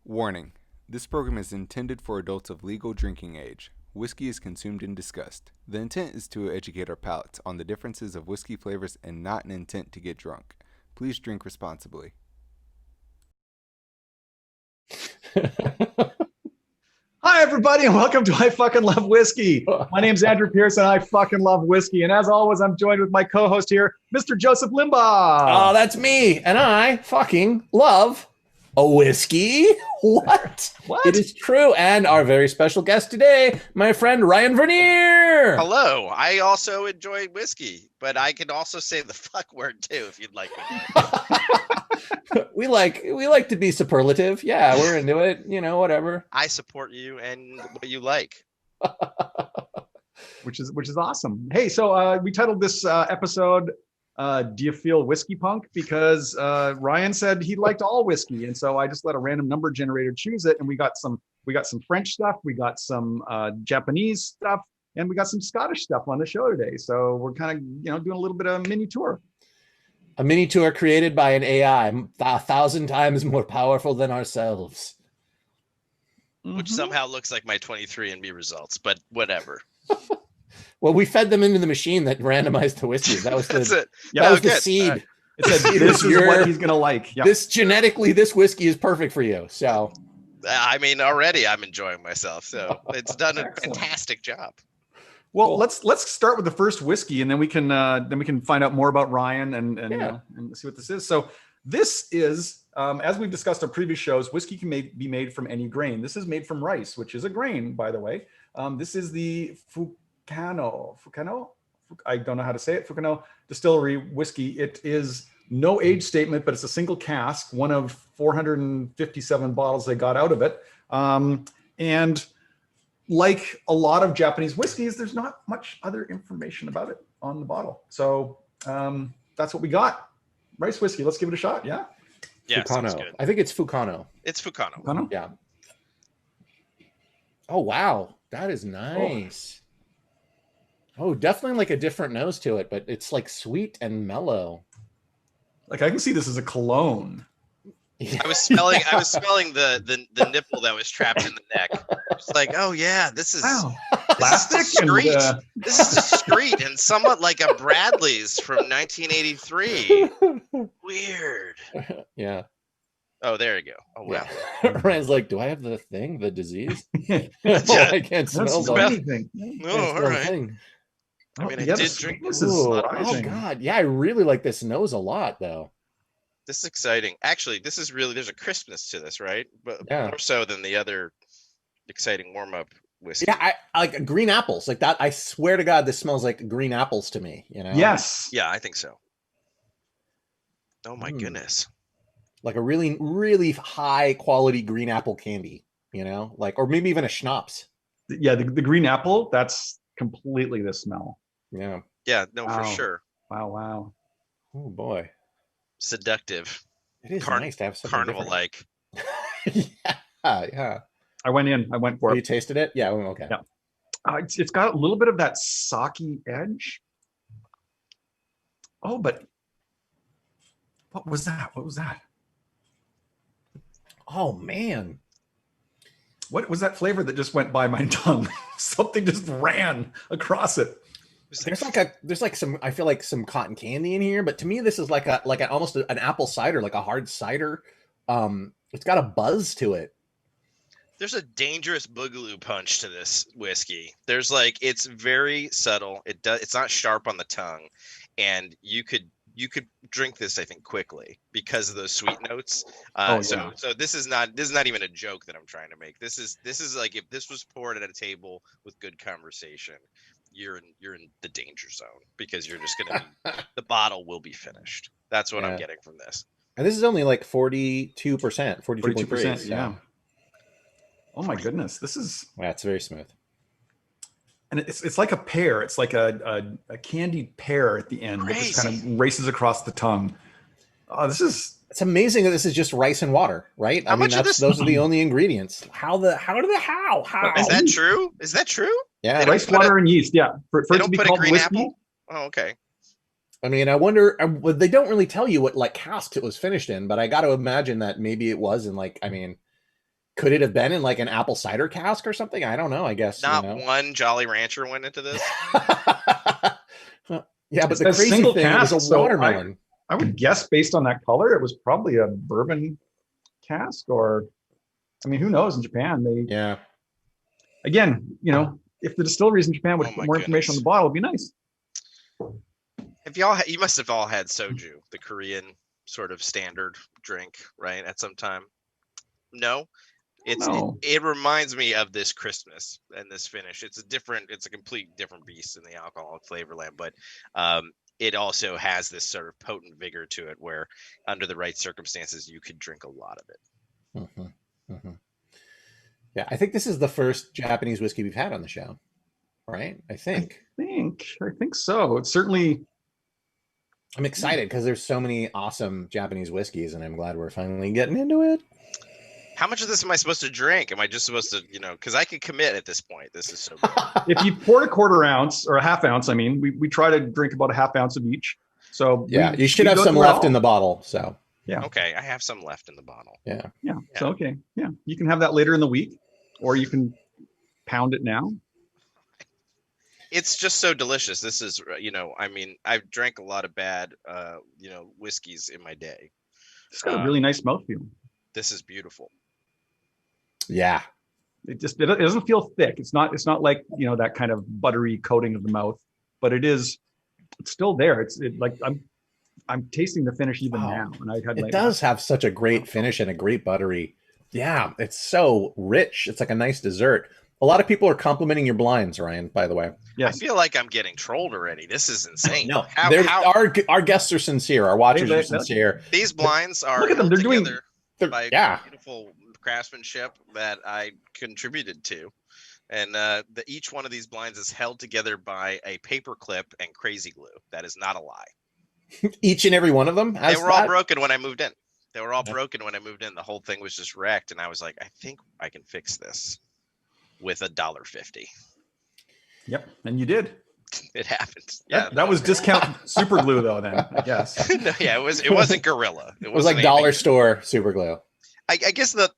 Warning: this program is intended for adults of legal drinking age. Whiskey is consumed and discussed. The intent is to educate our palates on the differences of whiskey flavors and not an intent to get drunk. Please drink responsibly. Hi, everybody, and welcome to I Fucking Love Whiskey. My name's Andrew Pierce, and I fucking love whiskey. And as always, I'm joined with my co-host here, Mr. Joseph Limbaugh. Oh, that's me. And I fucking love a whiskey. What? It is true. And our very special guest today, my friend Ryan Verniere. Hello. I also enjoy whiskey, but I can also say the fuck word too, if you'd like me. We like to be superlative. Yeah, we're into it. You know, whatever. I support you and what you like. Which is awesome. Hey, so we titled this episode "Do You Feel Whiskey Punk?" because Ryan said he liked all whiskey, and so I just let a random number generator choose it, and we got some French stuff, we got some Japanese stuff, and we got some Scottish stuff on the show today. So we're kind of doing a little bit of a mini tour. A mini tour created by an AI 1,000 times more powerful than ourselves. Which somehow looks like my 23andMe results, but whatever. Well, we fed them into the machine that randomized the whiskey. That was That's it. That was the seed. It said this is what he's gonna like. Yep. This whiskey is perfect for you. So, I mean, already I'm enjoying myself. So it's done a fantastic job. Well, cool. Let's start with the first whiskey, and then we can find out more about Ryan and see what this is. So this is, as we've discussed on previous shows, whiskey can be made from any grain. This is made from rice, which is a grain, by the way. This is the Fukano. I don't know how to say it. Fukano Distillery whiskey. It is no age statement, but it's a single cask, one of 457 bottles they got out of it. And like a lot of Japanese whiskeys, there's not much other information about it on the bottle. So that's what we got. Rice whiskey. Let's give it a shot. Yeah. Yeah. Fukano. Good. I think it's Fukano. It's Fukano. Fukano? Yeah. Oh, wow. That is nice. Oh, definitely like a different nose to it, but it's like sweet and mellow. Like I can see this as a cologne. Yeah. I was smelling the nipple that was trapped in the neck. It's like, oh yeah, this is plastic. Discreet. This is discreet and somewhat like a Bradley's from 1983. Weird. Yeah. Oh, there you go. Oh wow. Yeah. Ryan's like, do I have the thing, the disease? I can't smell anything. Oh, all right. I mean, I did drink this. Oh god, yeah, I really like this nose a lot, though. This is exciting. Actually, this is really, there's a crispness to this, right? But more so than the other exciting warm-up whiskey. Yeah, I like green apples like that. I swear to God, this smells like green apples to me. You know? Yes. Yeah, I think so. Oh my goodness. Like a really, really high quality green apple candy. You know, like, or maybe even a schnapps. Yeah, the green apple. That's completely the smell. Yeah. Yeah. No, for sure. Wow. Oh boy. Seductive. It is nice to have something carnival-like. Yeah. I went for it. You tasted it? Yeah. Okay. Yeah. It's got a little bit of that sake edge. Oh, but what was that? Oh man. What was that flavor that just went by my tongue? Something just ran across it. There's some, I feel like some cotton candy in here, but to me this is like almost an apple cider, like a hard cider. It's got a buzz to it. There's a dangerous boogaloo punch to this whiskey. There's like, it's very subtle. It's not sharp on the tongue, and you could drink this, I think, quickly because of those sweet notes. So this is not even a joke that I'm trying to make. This is like, if this was poured at a table with good conversation, you're in the danger zone because you're just gonna the bottle will be finished. That's what I'm getting from this. And this is only like 42%, 42%. So. Yeah. Oh my goodness, this is. Yeah, it's very smooth. And it's like a pear. It's like a candied pear at the end. It just kind of races across the tongue. Oh, it's amazing that this is just rice and water, right? Those are the only ingredients. How? Is that true? Is that true? Yeah. Rice, water, and yeast. Yeah. For it to be called whiskey. Apple? Oh, okay. I mean, I wonder, they don't really tell you what like cask it was finished in, but I got to imagine that maybe it was in like, I mean, Could it have been in like an apple cider cask or something? I don't know. I guess not one Jolly Rancher went into this. Yeah, but It's the a crazy single thing cask, was a so watermelon. I would guess based on that color, it was probably a bourbon cask, or I mean, who knows? In Japan, Yeah. Again, if the distilleries in Japan would put more information on the bottle, it'd be nice. You must have all had soju, the Korean sort of standard drink, right? At some time. No. It reminds me of this Christmas and this finish. It's a complete different beast in the alcoholic flavor land, but it also has this sort of potent vigor to it where under the right circumstances you could drink a lot of it. Mm-hmm. Mm-hmm. Yeah, I think this is the first Japanese whiskey we've had on the show, right? I think so. It's certainly. I'm excited because there's so many awesome Japanese whiskeys, and I'm glad we're finally getting into it. How much of this am I supposed to drink? Am I just supposed to, because I can commit at this point. This is so good. If you poured a quarter ounce or a half ounce, I mean, we try to drink about a half ounce of each. So yeah, you should have some left in the bottle. So yeah. Okay, I have some left in the bottle. Yeah. So okay. Yeah. You can have that later in the week, or you can pound it now. It's just so delicious. This is, I mean, I've drank a lot of bad, whiskeys in my day. It's got a really nice mouthfeel. This is beautiful. Yeah. It doesn't feel thick. It's not like, that kind of buttery coating of the mouth, but it's still there. It's like I'm tasting the finish even now. And it does have such a great finish and a great buttery. Yeah. It's so rich. It's like a nice dessert. A lot of people are complimenting your blinds, Ryan, by the way. Yes. I feel like I'm getting trolled already. This is insane. No, our guests are sincere. Our watchers are sincere. These blinds are look at them. They're doing by beautiful craftsmanship that I contributed to. And each one of these blinds is held together by a paper clip and crazy glue. That is not a lie. Each and every one of them? They were all broken when I moved in. The whole thing was just wrecked. And I was like, I think I can fix this with $1.50. Yep. And you did. It happened. Yeah. That was discount super glue though, then, I guess. No, yeah, it wasn't Gorilla. It was like dollar store super glue. I guess the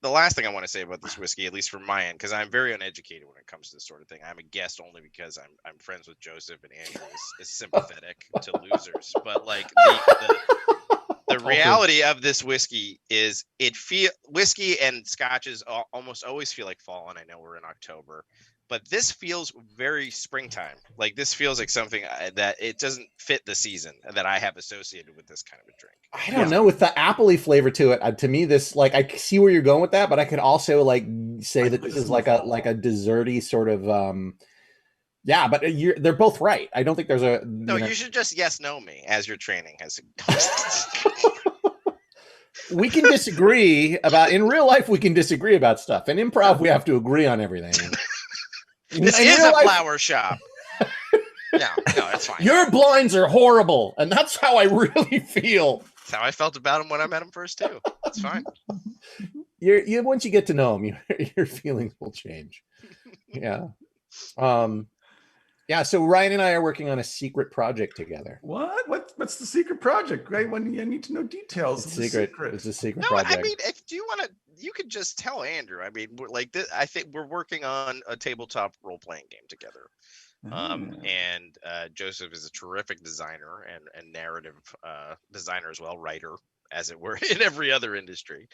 last thing I want to say about this whiskey, at least from my end, because I'm very uneducated when it comes to this sort of thing. I'm a guest only because I'm friends with Joseph, and Andrew is sympathetic to losers. But like the reality of this whiskey is whiskey and scotches almost always feel like fall, and I know we're in October, but this feels very springtime. Like this feels like something that it doesn't fit the season that I have associated with this kind of a drink. I don't know, with the appley flavor to it. To me, this, like, I see where you're going with that, but I could also like say that this is like a desserty sort of. Yeah, but they're both right. I don't think there's a. You should just yes no me as your training has. We can disagree in real life. We can disagree about stuff. In improv, we have to agree on everything. This is a flower shop. No, it's fine. Your blinds are horrible, and that's how I really feel. That's how I felt about him when I met him first too. It's fine. Once you get to know him, your feelings will change. Yeah. Yeah. So Ryan and I are working on a secret project together. What's the secret project? Right? When you need to know details. It's secret. It's a secret No, project. I mean, if you want to, you could just tell Andrew. I mean, I think we're working on a tabletop role-playing game together. And Joseph is a terrific designer and narrative designer as well, writer, as it were, in every other industry.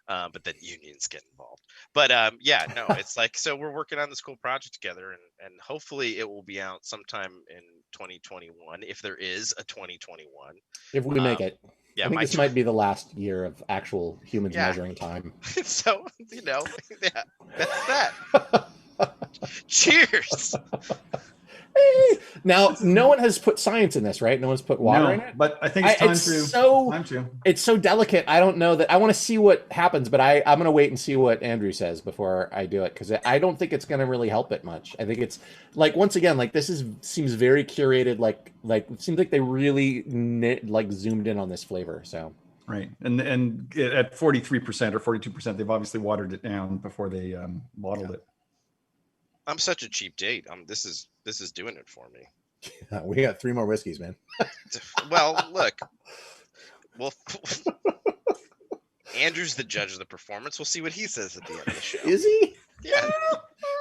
But then unions get involved. But it's like, so we're working on this cool project together, and hopefully it will be out sometime in 2021, if there is a 2021. If we make it. Yeah, I think this might be the last year of actual humans measuring time. So, that's that. Cheers. Now, no one has put science in this, right? No one's put water in it. But I think it's time to. It's so delicate. I don't know that I want to see what happens, but I'm going to wait and see what Andrew says before I do it, because I don't think it's going to really help it much. I think it's like, once again, like seems very curated. Like it seems like they really zoomed in on this flavor. So right, and at 43% or 42%, they've obviously watered it down before they bottled it. I'm such a cheap date. This is doing it for me. We got 3 more whiskeys, man. Well, look. Well, Andrew's the judge of the performance. We'll see what he says at the end of the show. Is he? Yeah.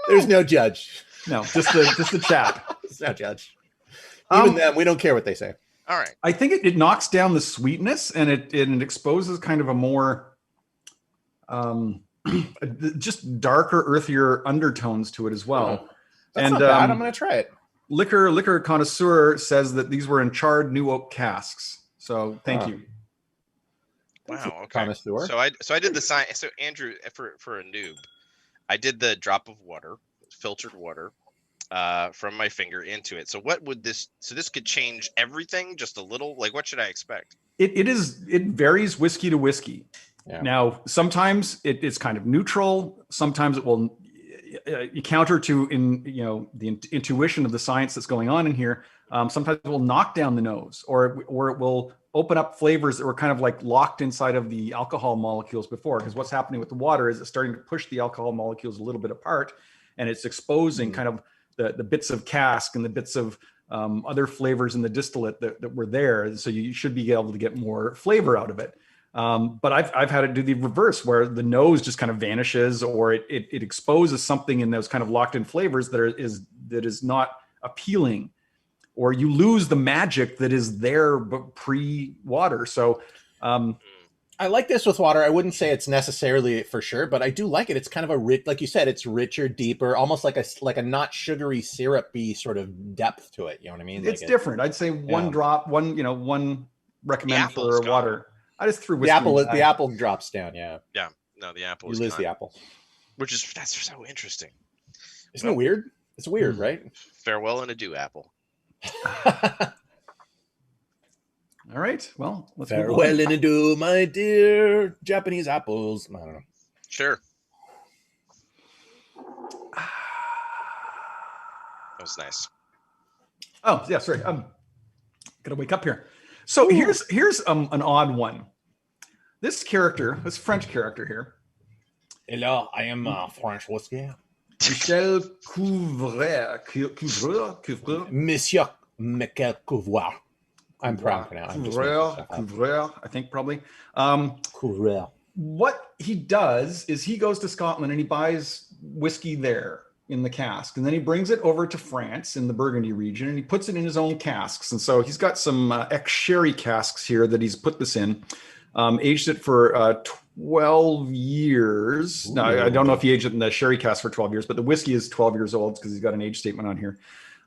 There's no judge. No, just the chat. There's no judge. Even them, we don't care what they say. All right. I think it knocks down the sweetness and it exposes kind of a more just darker, earthier undertones to it as well. That's not bad. I'm going to try it. Liquor connoisseur says that these were in charred new oak casks. So thank you. Wow. Okay. Connoisseur. So I did the sign. So Andrew, for a noob, I did the drop of water, filtered water, from my finger into it. So what would this? So this could change everything just a little. Like, what should I expect? It varies whiskey to whiskey. Yeah. Now, sometimes it's kind of neutral. Sometimes it will counter to the intuition of the science that's going on in here. Sometimes it will knock down the nose, or it will open up flavors that were kind of like locked inside of the alcohol molecules before. Because what's happening with the water is it's starting to push the alcohol molecules a little bit apart, and it's exposing kind of the bits of cask and the bits of other flavors in the distillate that were there. So you should be able to get more flavor out of it. But I've had it do the reverse, where the nose just kind of vanishes, or it exposes something in those kind of locked in flavors that is not appealing, or you lose the magic that is there pre-water. So I like this with water. I wouldn't say it's necessarily for sure, but I do like it. It's kind of a rich, like you said, it's richer, deeper, almost like a not sugary syrupy sort of depth to it. You know what I mean? It's different. I'd say one drop, one recommend for water. I just threw whiskey. The apple drops down. Yeah. Yeah. No, the apple. You lose the apple. That's so interesting. Isn't it weird? It's weird, right? Farewell and adieu, apple. All right. Well, let's farewell and adieu, my dear Japanese apples. I don't know. Sure. That was nice. Oh, yeah, sorry. Gotta wake up here. So here's an odd one. This French character here. Hello, I am French whiskey. Michel Couvreur. Monsieur Michel Couvreur. I'm pronouncing Couvreur, I think probably. Couvreur. What he does is he goes to Scotland and he buys whiskey there in the cask, and then he brings it over to France in the Burgundy region, and he puts it in his own casks. And so he's got some ex-sherry casks here that he's put this in, aged it for 12 years. Ooh. Now, I don't know if he aged it in the sherry cask for 12 years, but the whiskey is 12 years old because he's got an age statement on here.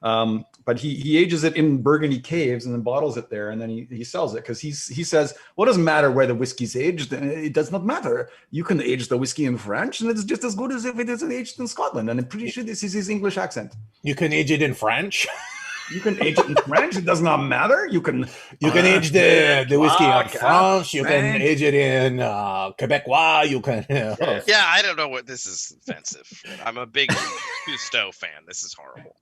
But he ages it in Burgundy caves and then bottles it there, and then he sells it because he says, well, it doesn't matter where the whiskey's aged. It does not matter. You can age the whiskey in French, and it's just as good as if it is aged in Scotland. And I'm pretty sure this is his English accent. You can age it in French. You can age it in French. It does not matter. You can age the whiskey in France. You can age it in Quebecois. You can. Yeah, I don't know what this is offensive. I'm a big Cousteau fan. This is horrible.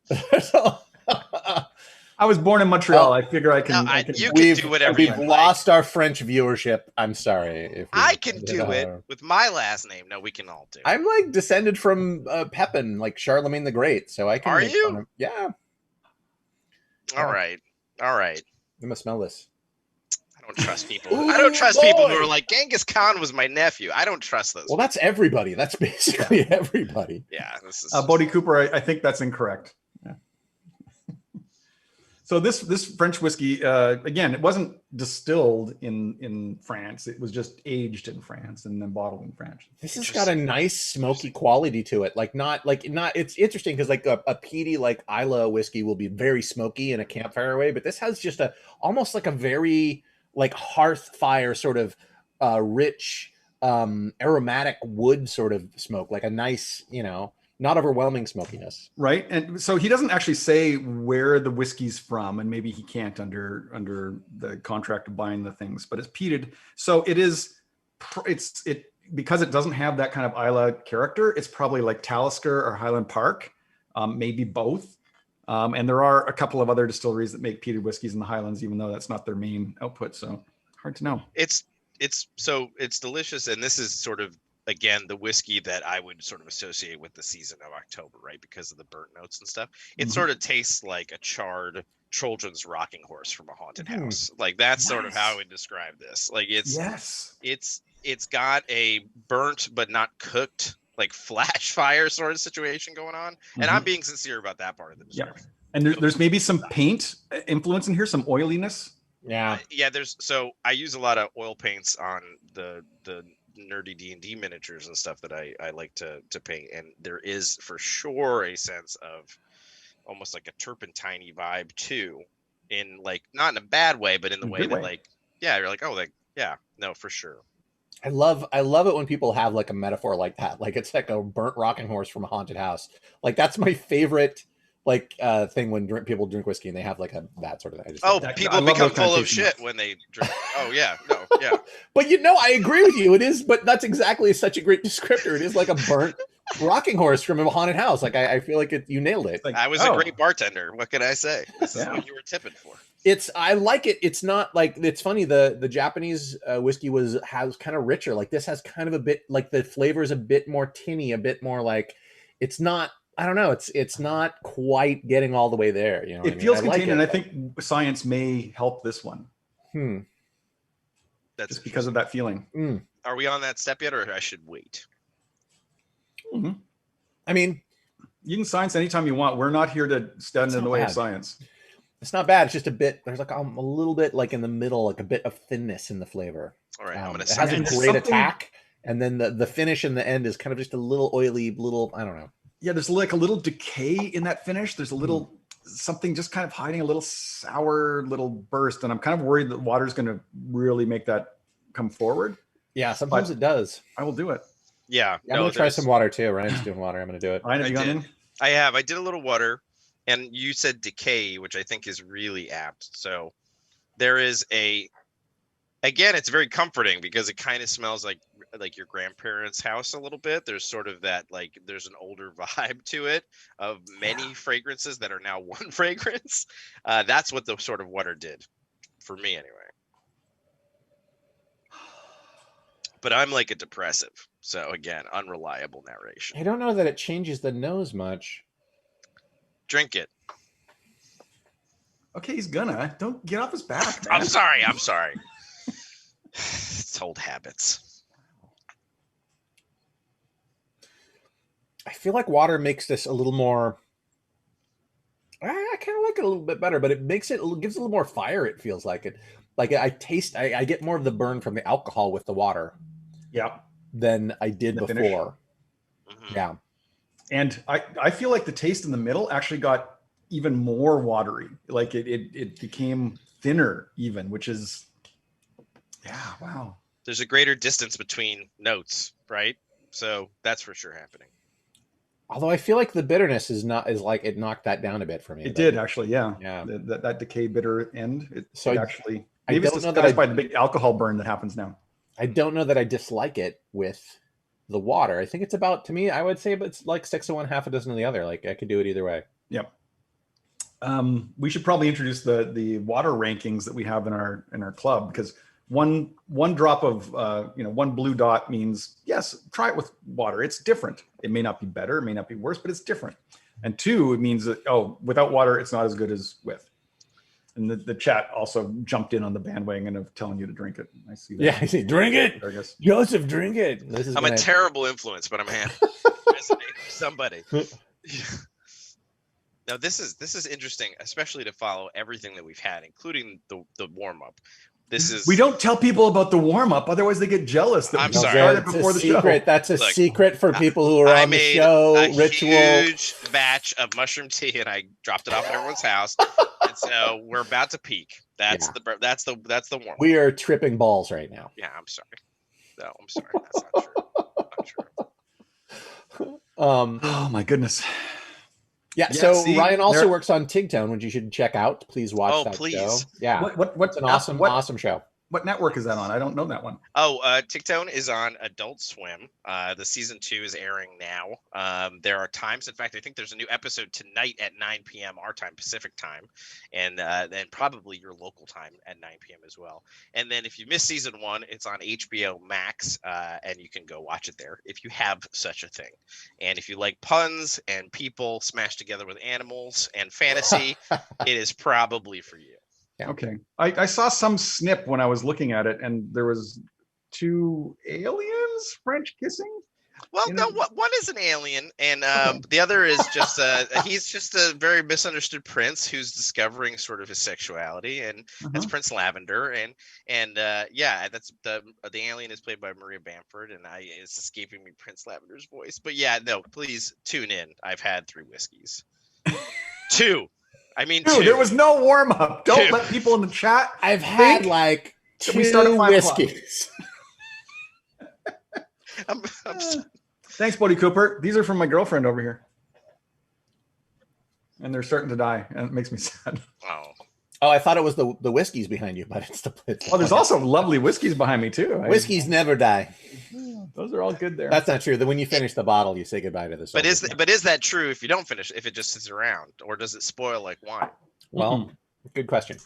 I was born in Montreal. I figure I can. You can do whatever. We've lost our French viewership. I'm sorry. I can do it with my last name. No, we can all do it. I'm like descended from Pepin, like Charlemagne the Great. So I can. Are you? Yeah. All right. You must smell this. I don't trust people. I don't trust people who are like, Genghis Khan was my nephew. I don't trust those. Well, that's everybody. That's basically everybody. Yeah. This is Bodie Cooper. I think that's incorrect. Yeah. So this French whiskey, again, it wasn't distilled in France. It was just aged in France and then bottled in France. This has got a nice smoky quality to it. It's interesting because like a peaty like Isla whiskey will be very smoky in a campfire way, but this has just almost like a very like hearth fire sort of rich aromatic wood sort of smoke, like a nice, not overwhelming smokiness. Right. And so he doesn't actually say where the whiskey's from, and maybe he can't under the contract of buying the things, but it's peated. So it's because it doesn't have that kind of Isla character. It's probably like Talisker or Highland Park, maybe both. And there are a couple of other distilleries that make peated whiskeys in the Highlands, even though that's not their main output. So hard to know. It's delicious. And this is sort of, again, the whiskey that I would sort of associate with the season of October, right? Because of the burnt notes and stuff. It sort of tastes like a charred children's rocking horse from a haunted house. Like that's sort of how I would describe this. Like it's it's got a burnt but not cooked, like flash fire sort of situation going on. And I'm being sincere about that part of the description. And there's maybe some paint influence in here, some oiliness. Yeah. Yeah, so I use a lot of oil paints on the nerdy D&D miniatures and stuff that I like to paint, and there is for sure a sense of almost like a turpentine vibe too, in like not in a bad way, but in the way that like, yeah, you're like, oh, like, yeah, no, for sure. I love it when people have like a metaphor like that. Like it's like a burnt rocking horse from a haunted house. Like that's my favorite like thing when people drink whiskey and they have like that sort of thing. People become full of shit when they drink. Oh yeah, no, yeah. But you know, I agree with you. It is, but that's exactly such a great descriptor. It is like a burnt rocking horse from a haunted house. Like I feel like you nailed it. Like, I was a great bartender. What can I say? This is what you were tipping for. I like it. It's not like, it's funny. The Japanese whiskey has kind of richer. Like this has kind of a bit like the flavor is a bit more tinny, a bit more like it's not. I don't know. It's not quite getting all the way there. You know, it feels contained, and I think science may help this one. That's just because of that feeling. Are we on that step yet, or I should wait? I mean, you can science anytime you want. We're not here to stand in the way of science. It's not bad. It's just a bit. There's like a little bit like in the middle, like a bit of thinness in the flavor. All right, I'm gonna. It has a great attack, and then the finish in the end is kind of just a little oily, I don't know. Yeah, there's like a little decay in that finish. There's a little something just kind of hiding, a little sour little burst. And I'm kind of worried that water's going to really make that come forward. Yeah, sometimes it does. I will do it. Yeah. I'm going to try some water too. Ryan's doing water. I'm going to do it. Ryan, have you gone in? I have. I did a little water, and you said decay, which I think is really apt. So there is again, it's very comforting because it kind of smells like your grandparents' house a little bit. There's sort of that, like, there's an older vibe to it of many fragrances that are now one fragrance. That's what the sort of water did for me anyway. But I'm like a depressive. So again, unreliable narration. I don't know that it changes the nose much. Drink it. Okay, he's gonna. Don't get off his back, man. I'm sorry. It's old habits. I feel like water makes this a little more. I kind of like it a little bit better, but it gives it a little more fire. It feels like it. Like I get more of the burn from the alcohol with the water. Yeah. Than I did before. Yeah. And I feel like the taste in the middle actually got even more watery. Like it became thinner even, which is, yeah, wow. There's a greater distance between notes, right? So that's for sure happening. Although I feel like the bitterness is like it knocked that down a bit for me. It did actually, yeah. Yeah. That decay bitter end. Maybe I it's disguised by the big alcohol burn that happens now. I don't know that I dislike it with the water. I think it's about, to me, I would say, but it's like 6 of one, half a dozen of the other. Like I could do it either way. Yep. We should probably introduce the water rankings that we have in our club, because one drop of one blue dot means yes, try it with water. It's different. It may not be better, it may not be worse, but it's different. And 2, it means that without water, it's not as good as with. And the chat also jumped in on the bandwagon of telling you to drink it. I see that. Yeah, I see. Drink it, Joseph. Drink it. I'm a terrible influence, but I'm happy. Somebody. Now this is interesting, especially to follow everything that we've had, including the warm up. We don't tell people about the warm up, otherwise they get jealous that we started before the show. That's a secret for people who are on the show. I made a huge batch of mushroom tea, and I dropped it off at everyone's house. And so we're about to peak. That's the warm up. We are tripping balls right now. Yeah, I'm sorry. No, I'm sorry. That's not true. Oh my goodness. Yeah, so Ryan also works on Tigtone, which you should check out. Please watch that show. Yeah, what's an awesome show. What network is that on? I don't know that one. Tigtone is on Adult Swim. The season 2 is airing now. There are times, in fact, I think there's a new episode tonight at 9 p.m. our time, Pacific time, and then probably your local time at 9 p.m. as well. And then if you missed season 1, it's on HBO Max, and you can go watch it there if you have such a thing. And if you like puns and people smashed together with animals and fantasy, it is probably for you. Yeah. Okay. I saw some snip when I was looking at it, and there was two aliens French kissing. Well, You no, know- one is an alien, and Okay. the other is just he's just a very misunderstood prince who's discovering sort of his sexuality, and that's Prince Lavender, and yeah, that's the alien is played by Maria Bamford, and it's escaping me Prince Lavender's voice, but yeah, no, please tune in. I've had 3 whiskeys, 2. I mean, Dude, 2. there was no warm up. Don't 2. let people in the chat. I've had think like that we start at 2 5 o'clock. whiskeys. Thanks, Bodie Cooper. These are from my girlfriend over here. And they're starting to die, and it makes me sad. Oh, I thought it was the whiskeys behind you, but it's the. Oh, there's also lovely whiskeys behind me too. Whiskeys never die. Those are all good there. That's not true. That when you finish the bottle, you say goodbye to the. But is that true if you don't finish? If it just sits around, or does it spoil like wine? Well, good question.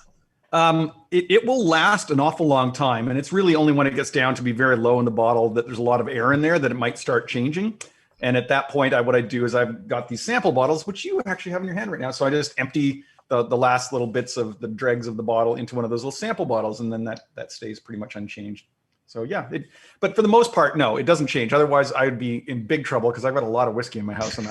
It will last an awful long time, and it's really only when it gets down to be very low in the bottle that there's a lot of air in there that it might start changing. And at that point, what I do is I've got these sample bottles, which you actually have in your hand right now. So I just empty the last little bits of the dregs of the bottle into one of those little sample bottles, and then that stays pretty much unchanged. So yeah, but for the most part, no, it doesn't change. Otherwise, I would be in big trouble because I've got a lot of whiskey in my house, and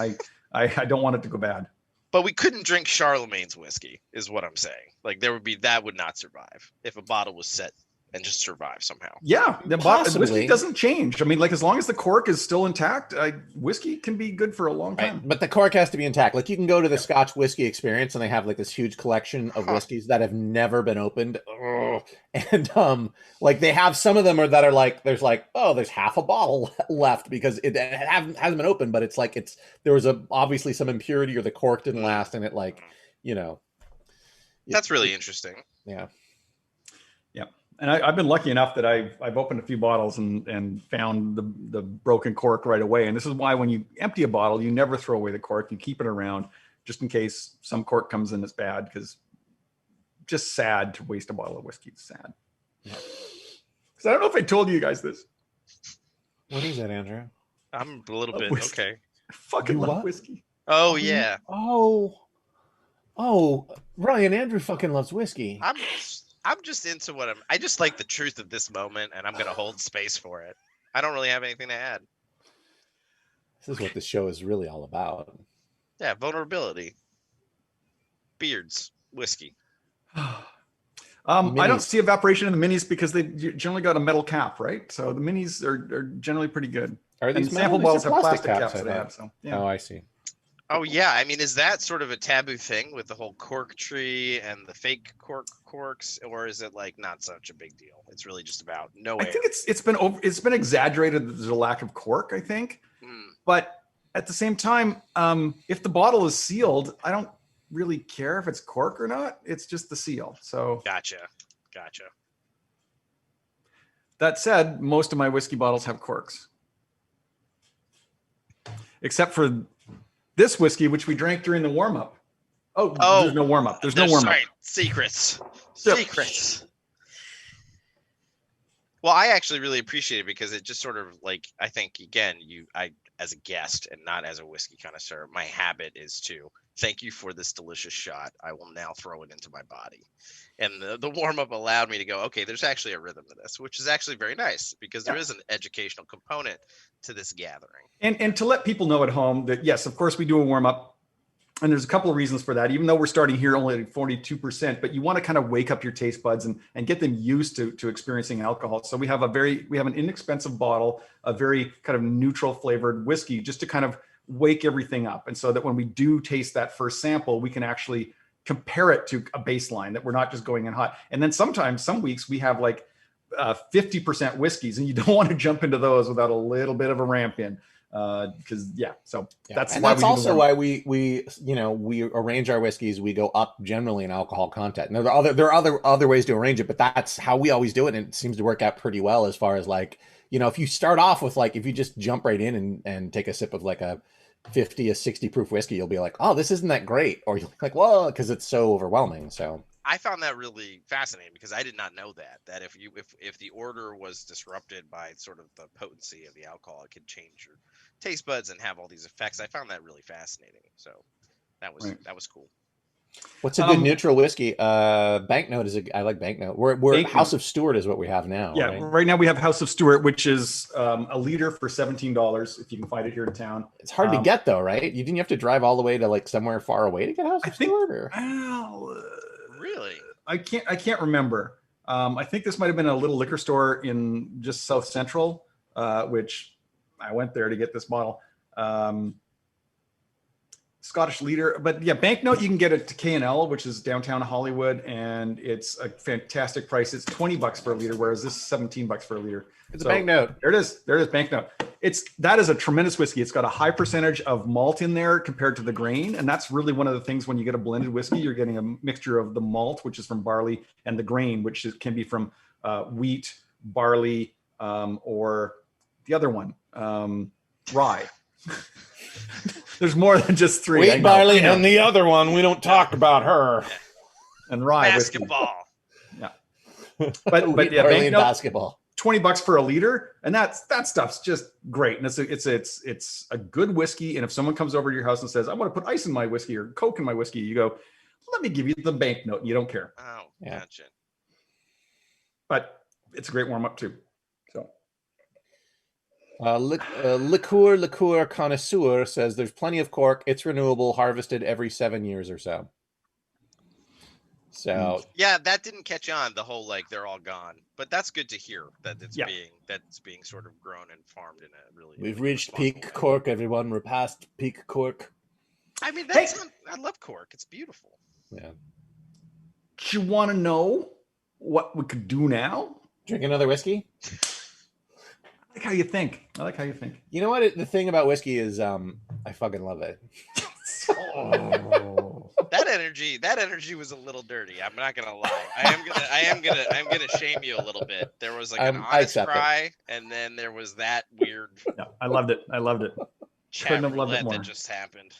I don't want it to go bad. But we couldn't drink Charlemagne's whiskey, is what I'm saying. Like that would not survive if a bottle was set and just survive somehow. Yeah, the whiskey doesn't change. I mean, like as long as the cork is still intact, whiskey can be good for a long time. Right. But the cork has to be intact. Like you can go to the Scotch Whiskey Experience, and they have like this huge collection of whiskeys that have never been opened. Ugh. And like they have some of them that are like there's half a bottle left because it hasn't been opened, but it's like there was obviously some impurity or the cork didn't last, and it that's really interesting. Yeah. And I've been lucky enough that I've opened a few bottles and found the broken cork right away. And this is why when you empty a bottle, you never throw away the cork. You keep it around just in case some cork comes in that's bad, because just sad to waste a bottle of whiskey. It's sad. Because I don't know if I told you guys this. What is that, Andrew? I'm a little bit whiskey. okay. I fucking love whiskey. Oh yeah. Oh, Ryan, Andrew fucking loves whiskey. I'm just into I just like the truth of this moment, and I'm going to hold space for it. I don't really have anything to add. This is what this show is really all about. Yeah, vulnerability. Beards, whiskey. I don't see evaporation in the minis because they generally got a metal cap, right? So the minis are generally pretty good. Are these sample bottles have plastic caps that they have? So yeah. Oh, I see. Oh yeah, I mean, is that sort of a taboo thing with the whole cork tree and the fake corks, or is it like not such a big deal? It's really just about no air. I think it's been exaggerated that there's a lack of cork, I think. But at the same time, if the bottle is sealed, I don't really care if it's cork or not. It's just the seal. So Gotcha. That said, most of my whiskey bottles have corks, except for this whiskey, which we drank during the warm-up. Oh, there's no warm-up. There's no warm-up. Sorry, secrets. Well, I actually really appreciate it because it just sort of like, I think, again, I as a guest and not as a whiskey connoisseur, my habit is to thank you for this delicious shot. I will now throw it into my body. And the warm-up allowed me to go, okay, there's actually a rhythm to this, which is actually very nice because there is an educational component to this gathering. And to let people know at home that, yes, of course, we do a warm-up. And there's a couple of reasons for that, even though we're starting here only at 42%, but you want to kind of wake up your taste buds and get them used to experiencing alcohol. So we have an inexpensive bottle, a very kind of neutral flavored whiskey, just to kind of wake everything up. And so that when we do taste that first sample, we can actually compare it to a baseline, that we're not just going in hot. And then sometimes, some weeks we have like 50% whiskeys, and you don't want to jump into those without a little bit of a ramp in. Because that's why we arrange our whiskeys. We go up generally in alcohol content. Now there are other ways to arrange it, but that's how we always do it, and it seems to work out pretty well as far as like, if you start off with like, if you just jump right in and take a sip of like a 50 or 60 proof whiskey, you'll be like, oh, this isn't that great, or you're like, well, because it's so overwhelming. So I found that really fascinating because I did not know that if the order was disrupted by sort of the potency of the alcohol, it could change your taste buds and have all these effects. I found that really fascinating. So that was cool. What's a good neutral whiskey? Banknote is I like Banknote. We're Banknote. House of Stewart is what we have now. Yeah, right? right now we have House of Stewart, which is a liter for $17 if you can find it here in town. It's hard to get though, right? You didn't have to drive all the way to like somewhere far away to get House of Stewart, or Really? I can't remember. I think this might have been a little liquor store in just South Central, which I went there to get this bottle. Scottish leader, but yeah, Banknote you can get it to K&L, which is downtown Hollywood, and it's a fantastic price. It's $20 for a liter, whereas this is $17 for a liter. it's a Banknote. There it is. There it is, Banknote. That is a tremendous whiskey. It's got a high percentage of malt in there compared to the grain, and that's really one of the things when you get a blended whiskey, you're getting a mixture of the malt, which is from barley, and the grain, which can be from wheat, barley, or the other one, rye. There's more than just three. Wheat, barley, and the other one. We don't talk about her. And rye. Basketball. Yeah. But yeah, Banknote, basketball. $20 for a liter, and that stuff's just great. And it's a good whiskey. And if someone comes over to your house and says, "I want to put ice in my whiskey or Coke in my whiskey," you go, "Let me give you the Banknote." And you don't care. Oh, yeah. Gotcha. But it's a great warm up too. So. Liqueur connoisseur says there's plenty of cork. It's renewable, harvested every 7 years or so. So yeah, that didn't catch on, the whole like they're all gone, but that's good to hear that it's being sort of grown and farmed in a really. We've reached peak cork, everyone. We're past peak cork. I mean, I love cork. It's beautiful. Yeah. Do you want to know what we could do now? Drink another whiskey. I like how you think. You know what? The thing about whiskey is, I fucking love it. Oh. That energy was a little dirty. I'm not gonna lie. I'm gonna shame you a little bit. There was like an honest cry, and then there was that weird. Yeah, I loved it. Couldn't have loved it more. That just happened.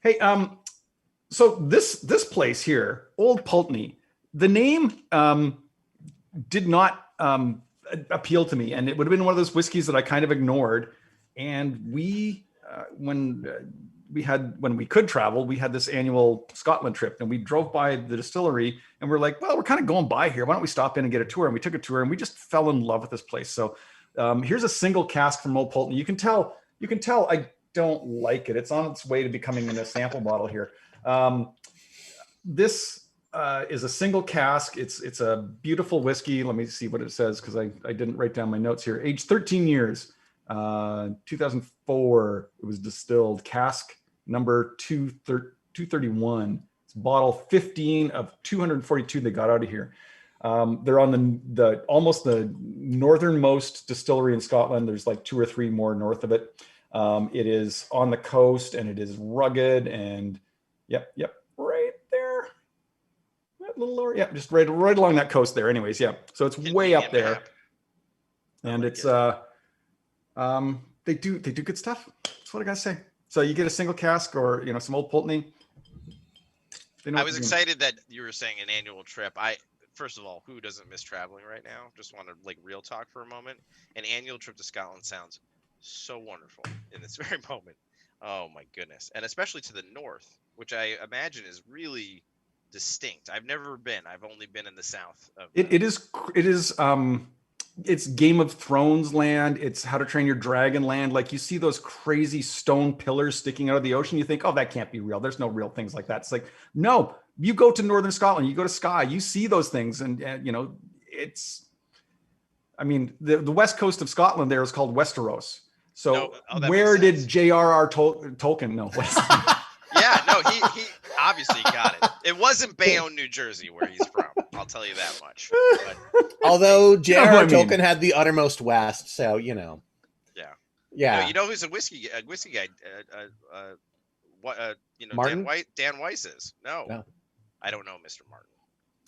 Hey, so this place here, Old Pulteney, the name did not appeal to me, and it would have been one of those whiskeys that I kind of ignored. And we when we could travel, we had this annual Scotland trip, and we drove by the distillery, and we're like, well, we're kind of going by here, why don't we stop in and get a tour? And we took a tour, and we just fell in love with this place. So here's a single cask from Old Pulteney. You can tell I don't like it. It's on its way to becoming in a sample bottle here. This is a single cask. It's a beautiful whiskey. Let me see what it says, because I didn't write down my notes here. Aged 13 years, 2004. It was distilled. Cask number 231. It's bottle 15 of 242 they got out of here. They're on the almost the northernmost distillery in Scotland. There's like 2 or 3 more north of it. It is on the coast, and it is rugged, and yep, right there. A little lower, yeah, just right along that coast there. Anyways, yeah. So it's way up there, and it's they do good stuff. That's what I gotta say. So you get a single cask, or some Old Pulteney. I was excited that you were saying an annual trip. First of all, who doesn't miss traveling right now? Just want to like real talk for a moment. An annual trip to Scotland sounds so wonderful in this very moment. Oh my goodness. And especially to the north, which I imagine is really distinct. I've never been. I've only been in the south of it's Game of Thrones land. It's How to Train Your Dragon land. Like, you see those crazy stone pillars sticking out of the ocean. You think, oh, that can't be real. There's no real things like that. It's like, no, you go to Northern Scotland, you go to Skye, you see those things. And it's, I mean, the west coast of Scotland there is called Westeros. So where did J.R.R. Tolkien know? Yeah, no, he obviously got it. It wasn't Bayonne, New Jersey, where he's from. I'll tell you that much. But, although J.R.R. Tolkien had the uttermost west, so Yeah. Yeah. No, you know who's a whiskey guy? Martin? Dan Weiss is. No, I don't know Mr. Martin.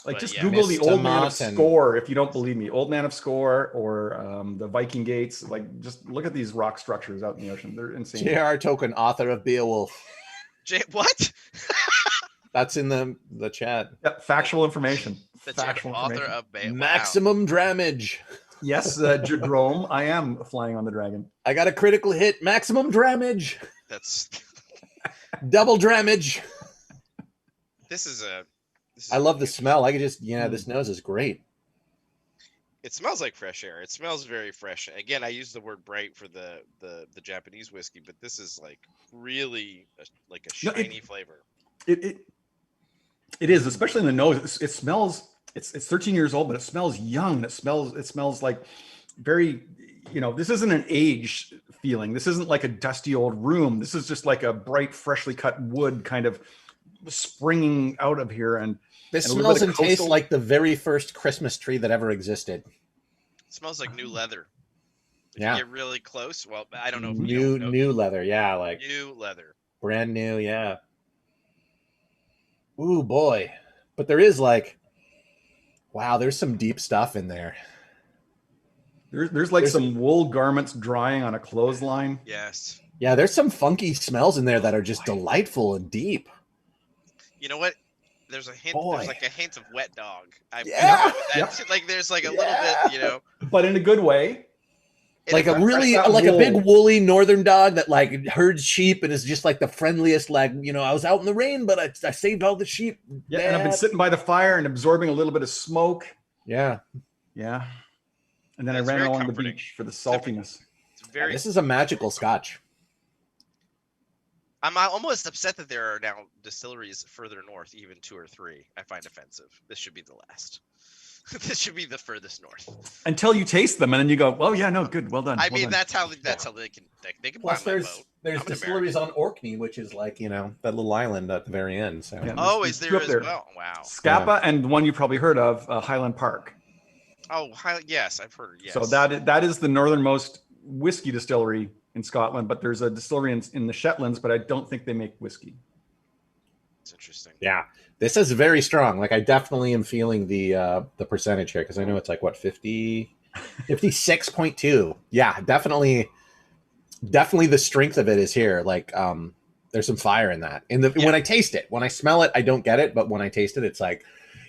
Like, but just yeah, Google the Old Man of Martin. Score if you don't believe me. Old Man of Score, or the Viking Gates. Like, just look at these rock structures out in the ocean. They're insane. J.R.R. Tolkien, author of Beowulf. What? That's in the chat. Yeah, factual information. Factual author of Beowulf. Maximum damage. Yes, Jadrome, I am flying on the dragon. I got a critical hit. Maximum damage. That's Double damage. This is a. I love the smell. I could just this nose is great. It smells like fresh air. It smells very fresh. Again, I use the word bright for the Japanese whiskey, but this is like really like a shiny flavor. It is, especially in the nose. It smells. It's 13 years old, but it smells young. It smells like very. This isn't an aged feeling. This isn't like a dusty old room. This is just like a bright, freshly cut wood kind of springing out of here. And this smells and tastes like the very first Christmas tree that ever existed. It smells like new leather. If you get really close. Well, I don't know. If new leather. Yeah, like new leather. Brand new. Yeah. Ooh, boy. But there is wow, there's some deep stuff in there. There's some wool garments drying on a clothesline. Yes. Yeah, there's some funky smells in there that are just delightful and deep. You know what? There's a hint. There's like a hint of wet dog. Like there's like a little bit, but in a good way. Like a really a big woolly northern dog that like herds sheep and is just like the friendliest. I was out in the rain, but I saved all the sheep. Yeah, and I've been sitting by the fire and absorbing a little bit of smoke. Yeah. And then I ran along the beach for the saltiness. This is a magical scotch. I'm almost upset that there are now distilleries further north, even 2 or 3. I find offensive. This should be the last. This should be the furthest north. Until you taste them, and then you go, "Oh yeah, no, good, well done." I mean, that's how they can. Plus, there's distilleries on Orkney, which is like that little island at the very end. So is there as well? Wow. Scapa and one you probably heard of, Highland Park. Oh, yes, I've heard. Yes. So that is the northernmost whiskey distillery in Scotland, but there's a distillery in the Shetlands, but I don't think they make whiskey. It's interesting. Yeah, this is very strong. Like I definitely am feeling the percentage here because I know it's like what 56.2. Yeah, definitely the strength of it is here. Like there's some fire in that. When I taste it, when I smell it, I don't get it, but when I taste it, it's like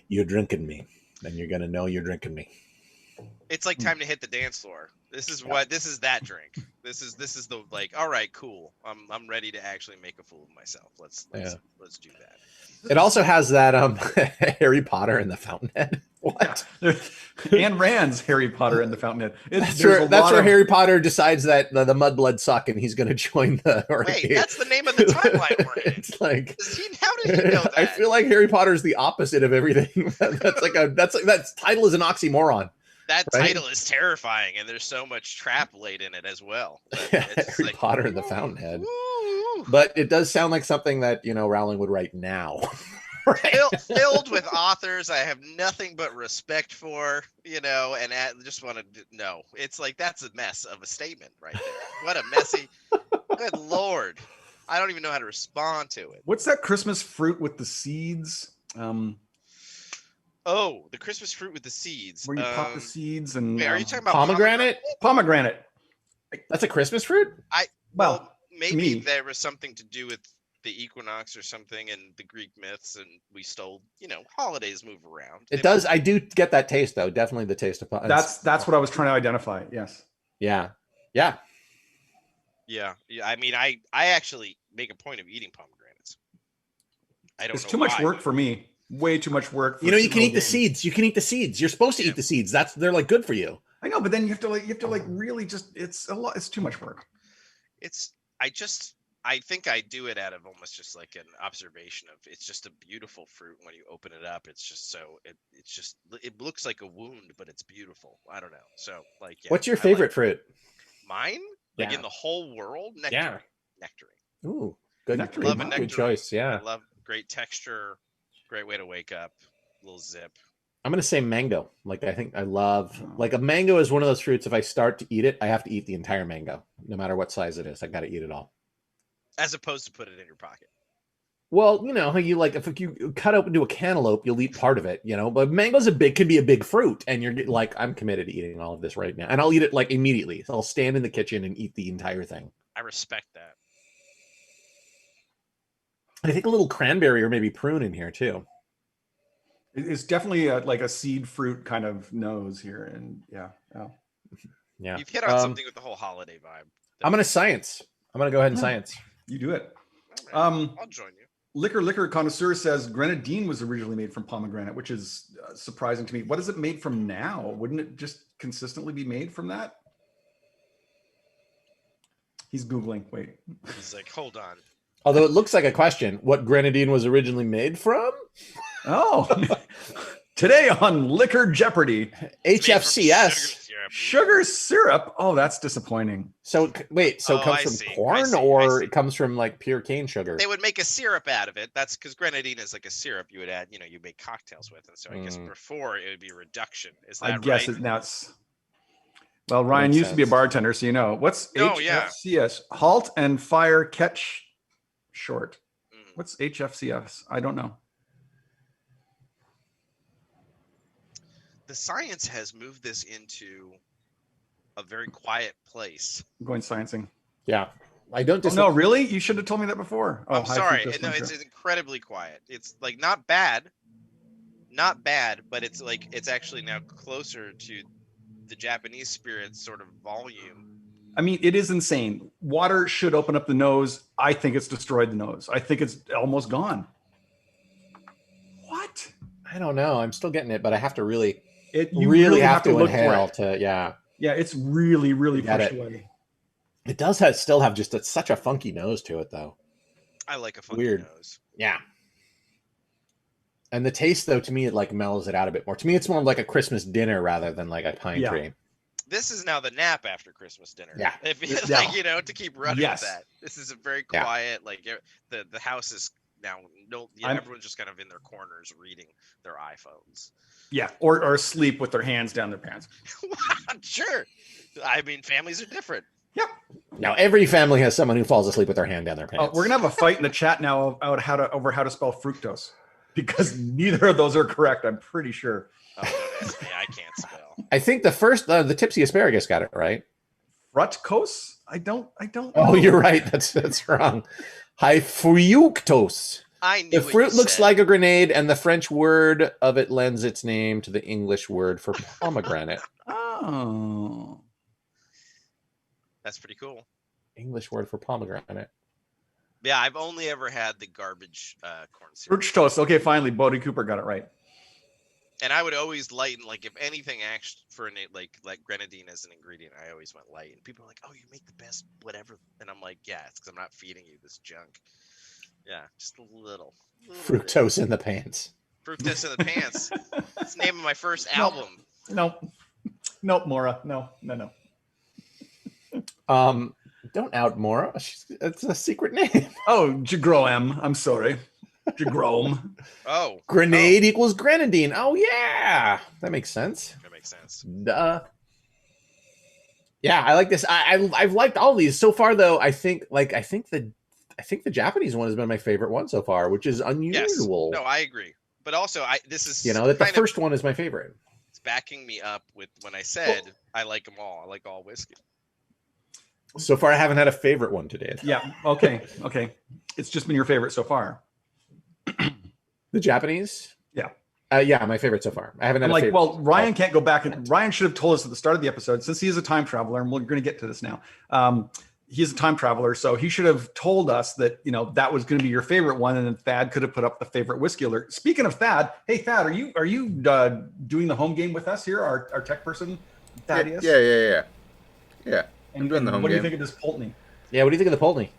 you're drinking me, and you're gonna know you're drinking me. It's like time to hit the dance floor. This is that drink. This is the all right, cool. I'm ready to actually make a fool of myself. Let's do that. It also has that Harry Potter and the Fountainhead. What? Yeah. Ayn Rand's Harry Potter and the Fountainhead. That's where Harry Potter decides that the mudblood suck and he's going to join the. Wait, that's the name of the timeline we're in. It's like how did he know that? I feel like Harry Potter is the opposite of everything. That title is an oxymoron. That title is terrifying, and there's so much trap laid in it as well. Harry Potter and the Fountainhead. Woo. But it does sound like something that Rowling would write now. Right? Filled with authors I have nothing but respect for, and I just want to know. It's like that's a mess of a statement right there. What a messy. Good Lord, I don't even know how to respond to it. What's that Christmas fruit with the seeds? Oh, the Christmas fruit with the seeds. Where you pop the seeds and. Wait, are you talking about pomegranate? Pomegranate. That's a Christmas fruit? Well, maybe there was something to do with the equinox or something and the Greek myths, and we stole. Holidays move around. It does. I do get that taste, though. Definitely the taste of. That's what I was trying to identify. Yes. Yeah. I mean, I actually make a point of eating pomegranates. It's too much work for me. Way too much work. You can eat the seeds. You can eat the seeds. You're supposed to eat the seeds. They're like good for you. I know, but then you have to really just. It's a lot. It's too much work. I think I do it out of almost just like an observation of it's just a beautiful fruit. When you open it up, it's just it looks like a wound, but it's beautiful. I don't know. So what's your favorite fruit? Mine? Like in the whole world? Nectarine. Ooh, good. Nectarine. Love a nectarine. Good choice. Yeah. I love great texture. Great way to wake up. Little zip. I'm gonna say mango. Like I think I love a mango is one of those fruits. If I start to eat it, I have to eat the entire mango, no matter what size it is. I got to eat it all. As opposed to put it in your pocket. Well, how you if you cut open to a cantaloupe, you'll eat part of it. But mango's can be a big fruit, and you're like, I'm committed to eating all of this right now, and I'll eat it immediately. So I'll stand in the kitchen and eat the entire thing. I respect that. I think a little cranberry or maybe prune in here too. It's definitely a seed fruit kind of nose here, and yeah. You've hit on something with the whole holiday vibe. I'm gonna go ahead and science. You do it. I'll join you. Liquor Connoisseur says grenadine was originally made from pomegranate, which is surprising to me. What is it made from now? Wouldn't it just consistently be made from that? He's Googling. Wait. He's like, hold on. Although it looks like a question, what grenadine was originally made from? Oh, today on Liquor Jeopardy. HFCS. Sugar syrup. Oh, that's disappointing. So wait, so it comes from corn or it comes from like pure cane sugar? They would make a syrup out of it. That's because grenadine is like a syrup you would add, you make cocktails with. And so I guess before it would be a reduction. Is that right? I guess now it's. Well, Ryan used to be a bartender, so you know. What's HFCS? Yeah. Halt and fire catch short. What's HFCS? I don't know. The science has moved this into a very quiet place. I'm going sciencing. Yeah. I don't no, really? You should have told me that before. I'm sorry. No, it's incredibly quiet. It's like not bad, but it's like it's actually now closer to the Japanese spirit sort of volume. I mean, it is insane. Water should open up the nose. I think it's destroyed the nose. I think it's almost gone. What? I don't know. I'm still getting it, but I have to really have to inhale to yeah, it's really pushed away. It does still have just such a funky nose to it, though. I like a funky nose. Yeah. And the taste, though, to me, it like mellows it out a bit more. To me, it's more like a Christmas dinner rather than like a pine tree. This is now the nap after Christmas dinner. Yeah. To keep running with that. This is a very quiet, like the house is now everyone's just kind of in their corners reading their iPhones. Yeah, or asleep with their hands down their pants. Sure. I mean, families are different. Yep. Now every family has someone who falls asleep with their hand down their pants. We're gonna have a fight in the chat now over how to spell fructose, because neither of those are correct. I'm pretty sure. Oh, I can't spell. I think the tipsy asparagus got it right. Fructose? I don't. Oh, you're right. That's wrong. High fructose. I knew the fruit looks like a grenade, and the French word of it lends its name to the English word for pomegranate. Oh, that's pretty cool. English word for pomegranate. Yeah, I've only ever had the garbage corn syrup. Fructose. Okay, finally, Bodie Cooper got it right. And I would always lighten, like if anything, actually for like grenadine as an ingredient, I always went light. And people are like, "Oh, you make the best whatever," and I'm like, "Yeah, it's because I'm not feeding you this junk." Yeah, just a little fructose in the pants. Fructose in the pants. It's the name of my first album. Nope, Maura. No. Don't out Maura. It's a secret name. Oh, Jagrom. I'm sorry. Jagrom. Oh. Grenade equals grenadine. Oh yeah. That makes sense. Duh. Yeah, I like this. I've liked all these so far, though. I think the Japanese one has been my favorite one so far, which is unusual. Yes. No, I agree. But also, this is that the first one is my favorite. It's backing me up with when I said I like them all. I like all whiskey. So far, I haven't had a favorite one today. Yeah. Okay. It's just been your favorite so far. The Japanese? Yeah. Yeah, my favorite so far. I haven't had a favorite. Well, Ryan can't go back. And Ryan should have told us at the start of the episode, since he is a time traveler, and we're going to get to this now. He's a time traveler, so he should have told us that, that was going to be your favorite one, and then Thad could have put up the favorite whiskey alert. Speaking of Thad, hey Thad, are you doing the home game with us here? Our tech person, Thaddeus? Yeah. I'm doing the home game. What do you think of this Pulteney? Yeah, what do you think of the Pulteney?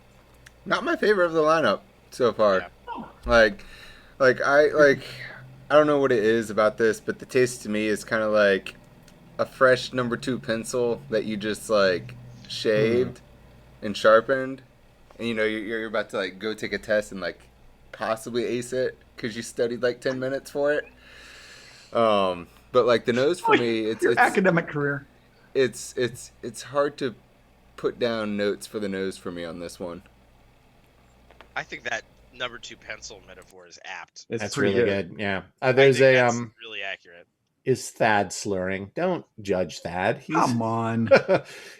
Not my favorite of the lineup so far. Yeah. I don't know what it is about this, but the taste to me is kind of like a fresh number 2 pencil that you just shaved and sharpened, and you're about to go take a test and possibly ace it because you studied 10 minutes for it. But the nose for me, it's academic career. It's hard to put down notes for the nose for me on this one. I think that number 2 pencil metaphor is apt. That's really good. Yeah. There's really accurate. Is Thad slurring? Don't judge Thad. Come on.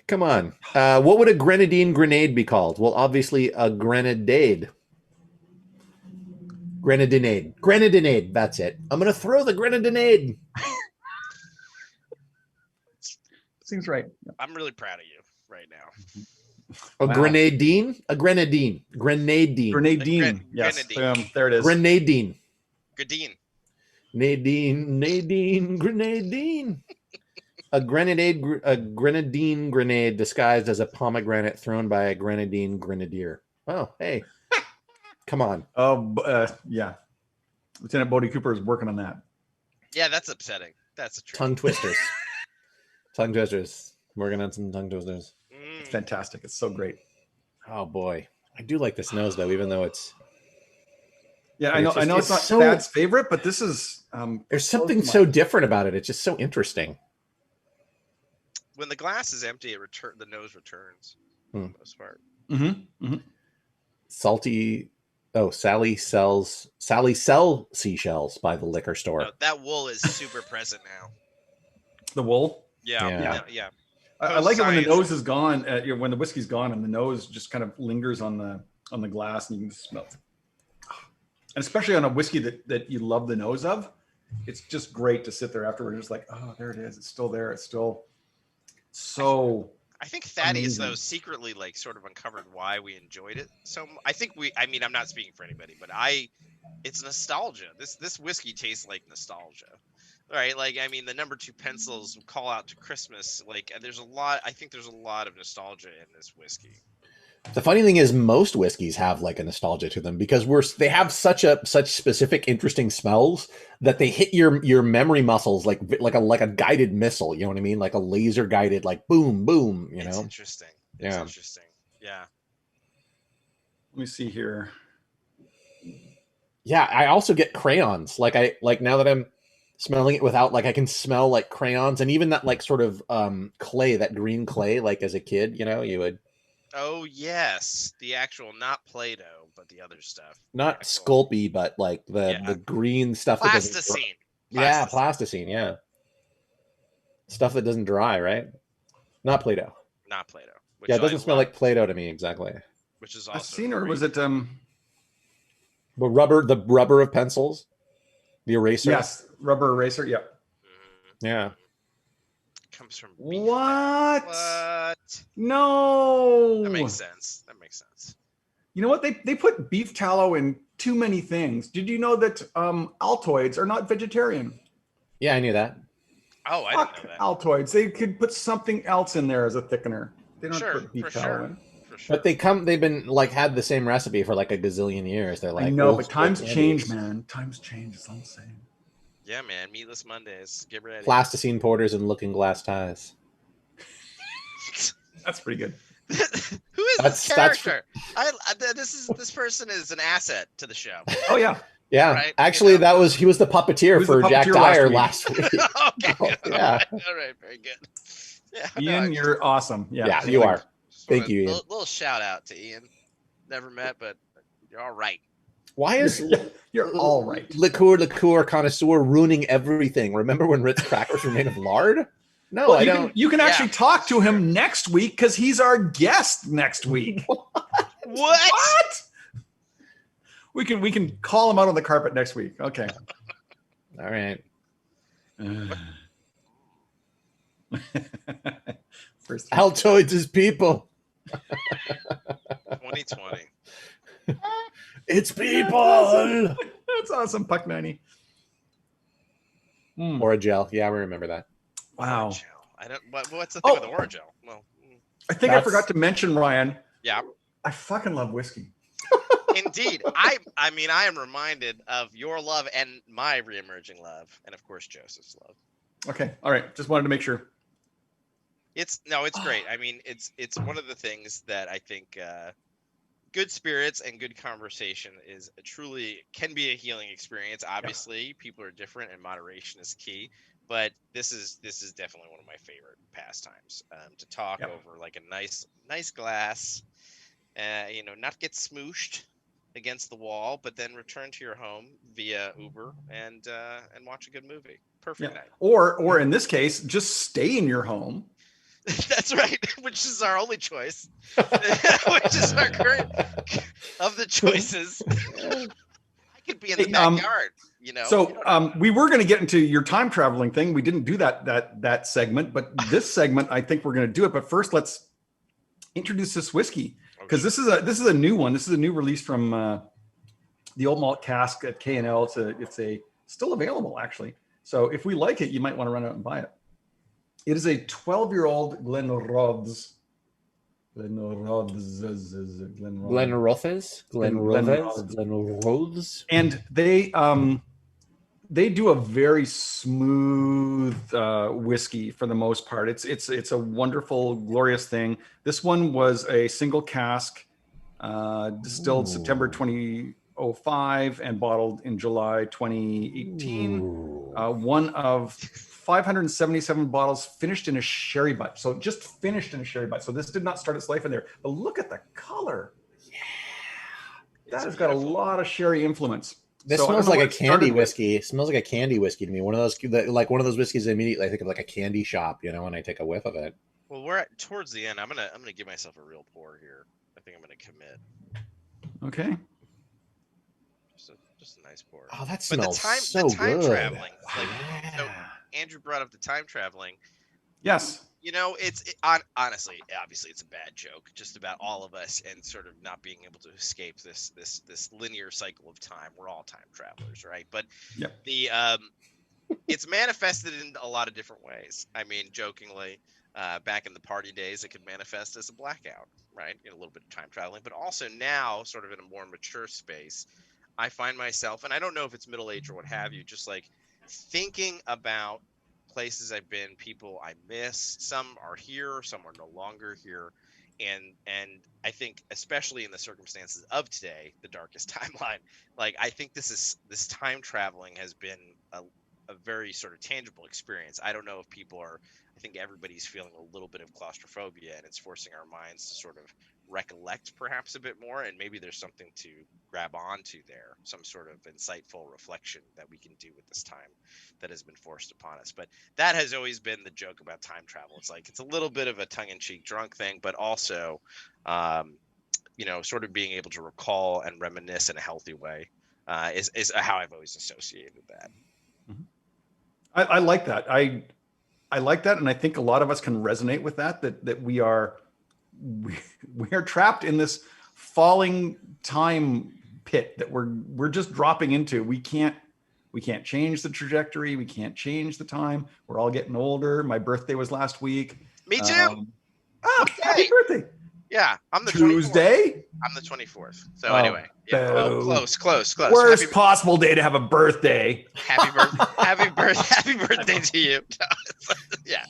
Come on. What would a grenadine grenade be called? Well, obviously a grenadade. Grenadinade. That's it. I'm going to throw the grenadinade. Seems right. I'm really proud of you right now. A Wow. grenadine? A grenadine. Grenadine. Yes. Grenadine. There it is. Grenadine. Grenadine. Nadine, grenadine. A grenadine grenade disguised as a pomegranate thrown by a grenadine grenadier. Oh, hey. Come on. Yeah. Lieutenant Bodie Cooper is working on that. Yeah, that's upsetting. That's a trick. Tongue twisters. Tongue twisters. Working on some tongue twisters. It's fantastic. It's so great. Oh boy. I do like this nose though, even though it's Yeah, But I know. it's just- I know it's not so- Thad's favorite, but this is. there's something so different about it. It's just so interesting. When the glass is empty, the nose returns. For the most part. Salty. Oh, Sally sells seashells by the liquor store. No, that wool is super present now. The wool. Yeah. I like it when the Science. nose is gone. When the whiskey's gone and the nose just kind of lingers on the glass, and you can just smell it. And especially on a whiskey that you love the nose of, it's just great to sit there afterward and just like, oh, there it is. It's still there. It's still so. I think Thaddeus Amazing. though secretly like sort of uncovered why we enjoyed it. So I think I'm not speaking for anybody, but it's nostalgia. This whiskey tastes like nostalgia. Right? Like the number 2 pencils call out to Christmas. Like I think there's a lot of nostalgia in this whiskey. The funny thing is, most whiskeys have like a nostalgia to them because they have such specific, interesting smells that they hit your memory muscles like a guided missile. You know what I mean? Like a laser guided, like boom, boom. You It's know? interesting. It's Yeah. interesting. Yeah. Let me see here. Yeah. I also get crayons. Like now that I'm smelling it without, like I can smell like crayons and even that like sort of clay, that green clay. Like as a kid, you would. Oh yes, the actual not Play-Doh, but the other stuff. Not The actual Sculpey, but like the green stuff. plasticine. Yeah, plasticine. Yeah, stuff that doesn't dry, right? Not Play-Doh. Not Play-Doh. Which Yeah, it doesn't I smell love, like Play-Doh to me exactly. Which is also I've seen, or great. was it? The rubber of pencils, the eraser. Yes, rubber eraser. Yeah. Yeah. Comes from beef. What? What? No. That makes sense. You know what? They put beef tallow in too many things. Did you know that Altoids are not vegetarian? Yeah, I knew that. Oh, I Fuck didn't know that. Altoids. They could put something else in there as a thickener. They don't Sure, put beef for tallow sure. in. For sure. But they've been like had the same recipe for like a gazillion years. They're like, I know, old but school times candies. change, man. Times change. That's all I'm saying. Yeah, man. Meatless Mondays. Get ready. Plasticine porters and looking glass ties. That's pretty good. Who is That's- this that's- character? This person is an asset to the show. Oh yeah. Yeah, Right, actually, you know. he was the puppeteer He was for the Jack puppeteer Dyer last last week. Okay. Oh, yeah. All right. Very good. Yeah. Ian, you're awesome. Yeah. Yeah, you are. Just Thank wanna- you, Ian. Little shout out to Ian. Never met, but you're all right. Why is You're all right. liqueur connoisseur ruining everything? Remember when Ritz crackers were made of lard? No, Well, I don't. you can actually Yeah. talk to him next week because he's our guest next week. What? What? We can call him out on the carpet next week. Okay. All right. First. Altoids is people. 2020. It's people. That's awesome, Puck Manny. Or a gel. Yeah, we remember that. Wow. Oragel. I don't. What's the thing Oh. with Oragel? Well, I think I forgot to mention, Ryan. yeah. I fucking love whiskey. Indeed. I am reminded of your love and my reemerging love, and of course Joseph's love. Okay. All right. Just wanted to make sure. It's great. I mean, it's one of the things that I think good spirits and good conversation can be a healing experience. Obviously, people are different, and moderation is key. But this is definitely one of my favorite pastimes to talk over like a nice glass, not get smooshed against the wall, but then return to your home via Uber and watch a good movie. Perfect night. Or in this case, just stay in your home. That's right, which is our only choice, which is our current of the choices. I could be in the backyard, So we were going to get into your time traveling thing. We didn't do that segment, but this segment, I think we're going to do it. But first, let's introduce this whiskey, because this is a new one. This is a new release from the Old Malt Cask at K&L. It's still available, actually. So if we like it, you might want to run out and buy it. It is a 12-year-old Glenrothes. Glenrothes. And they do a very smooth whiskey for the most part. It's a wonderful, glorious thing. This one was a single cask, distilled September 2005 and bottled in July 2018. One of 577 bottles finished in a sherry butt. So just finished in a sherry butt. So this did not start its life in there. But look at the color. Yeah. That has got a lot of sherry influence. This smells like a candy whiskey. It smells like a candy whiskey to me. One of those whiskeys immediately I think of like a candy shop, when I take a whiff of it. Well, we're towards the end. I'm gonna give myself a real pour here. I think I'm gonna commit. Okay. Just a nice pour. Oh, that smells so the time good. Traveling. So Andrew brought up the time traveling. Yes. Honestly, obviously, it's a bad joke, just about all of us and sort of not being able to escape this linear cycle of time. We're all time travelers, right? But it's manifested in a lot of different ways. I mean, jokingly, back in the party days, it could manifest as a blackout, right? A little bit of time traveling, but also now, sort of in a more mature space, I find myself, and I don't know if it's middle age or what have you, just like thinking about places I've been, people I miss. Some are here, some are no longer here, and I think, especially in the circumstances of today, the darkest timeline, like I think this time traveling has been a very sort of tangible experience. I don't know if people are. I think everybody's feeling a little bit of claustrophobia, and it's forcing our minds to sort of recollect perhaps a bit more, and maybe there's something to grab onto there, some sort of insightful reflection that we can do with this time that has been forced upon us. But that has always been the joke about time travel. It's like it's a little bit of a tongue-in-cheek drunk thing, but also sort of being able to recall and reminisce in a healthy way is how I've always associated that. I like that. I like that, and I think a lot of us can resonate with that we are trapped in this falling time pit that we're just dropping into. We can't change the trajectory. We can't change the time. We're all getting older. My birthday was last week. Me too. Happy birthday. Yeah, I'm the Tuesday. 24th. I'm the 24th. So anyway, close. Worst possible day to have a birthday. Happy birthday to you. Yeah.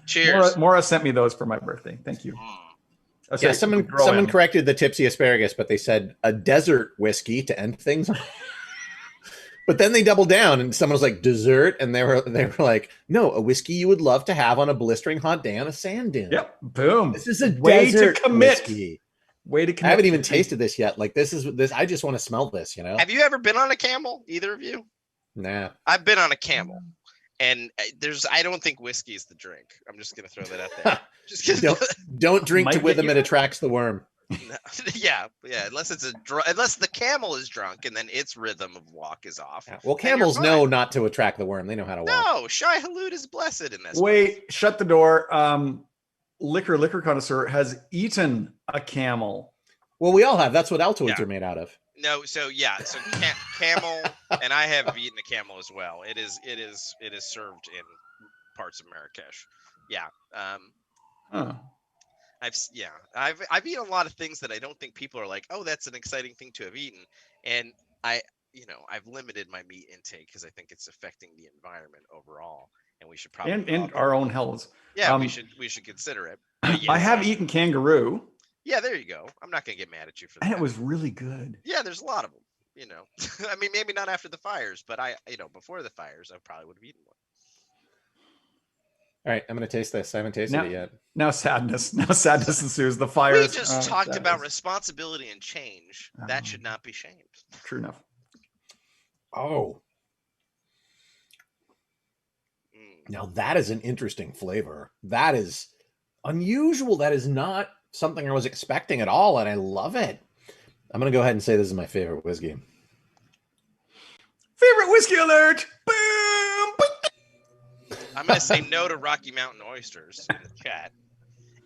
Cheers. Maura sent me those for my birthday. Thank you. Yeah, someone corrected the tipsy asparagus, but they said a desert whiskey to end things. But then they doubled down, and someone was like, dessert, and they were like, no, a whiskey you would love to have on a blistering hot day on a sand dune. Yep, boom. This is a way desert to commit. Whiskey. Way to commit. I haven't even tasted this yet. Like this. I just want to smell this. Have you ever been on a camel? Either of you? Nah. I've been on a camel. And I don't think whiskey is the drink. I'm just gonna throw that out there. Just don't drink to rhythm. It attracts the worm. No, yeah. Unless the camel is drunk and then its rhythm of walk is off. Yeah. Well, camels know not to attract the worm. They know how to walk. No, Shai Hulud is blessed in this. Wait, shut the door. Liquor connoisseur has eaten a camel. Well, we all have. That's what Altoids are made out of. No, so camel, and I have eaten a camel as well. It is served in parts of Marrakesh. Yeah. I've eaten a lot of things that I don't think people are like, oh, that's an exciting thing to have eaten, and I've limited my meat intake because I think it's affecting the environment overall, and we should probably and our own hells. Yeah, we should consider it. Yes, I have eaten kangaroo. Yeah, there you go. I'm not gonna get mad at you for that. And it was really good. Yeah, there's a lot of them. I mean, maybe not after the fires, but before the fires, I probably would have eaten one. All right, I'm going to taste this. I haven't tasted it yet. Now sadness ensues. The fires. We just talked about responsibility and change. That should not be shamed. True enough. Oh. Now that is an interesting flavor. That is unusual. That is not something I was expecting at all, and I love it. I'm going to go ahead and say this is my favorite whiskey. Favorite whiskey alert! Boom! I'm going to say no to Rocky Mountain oysters in the chat.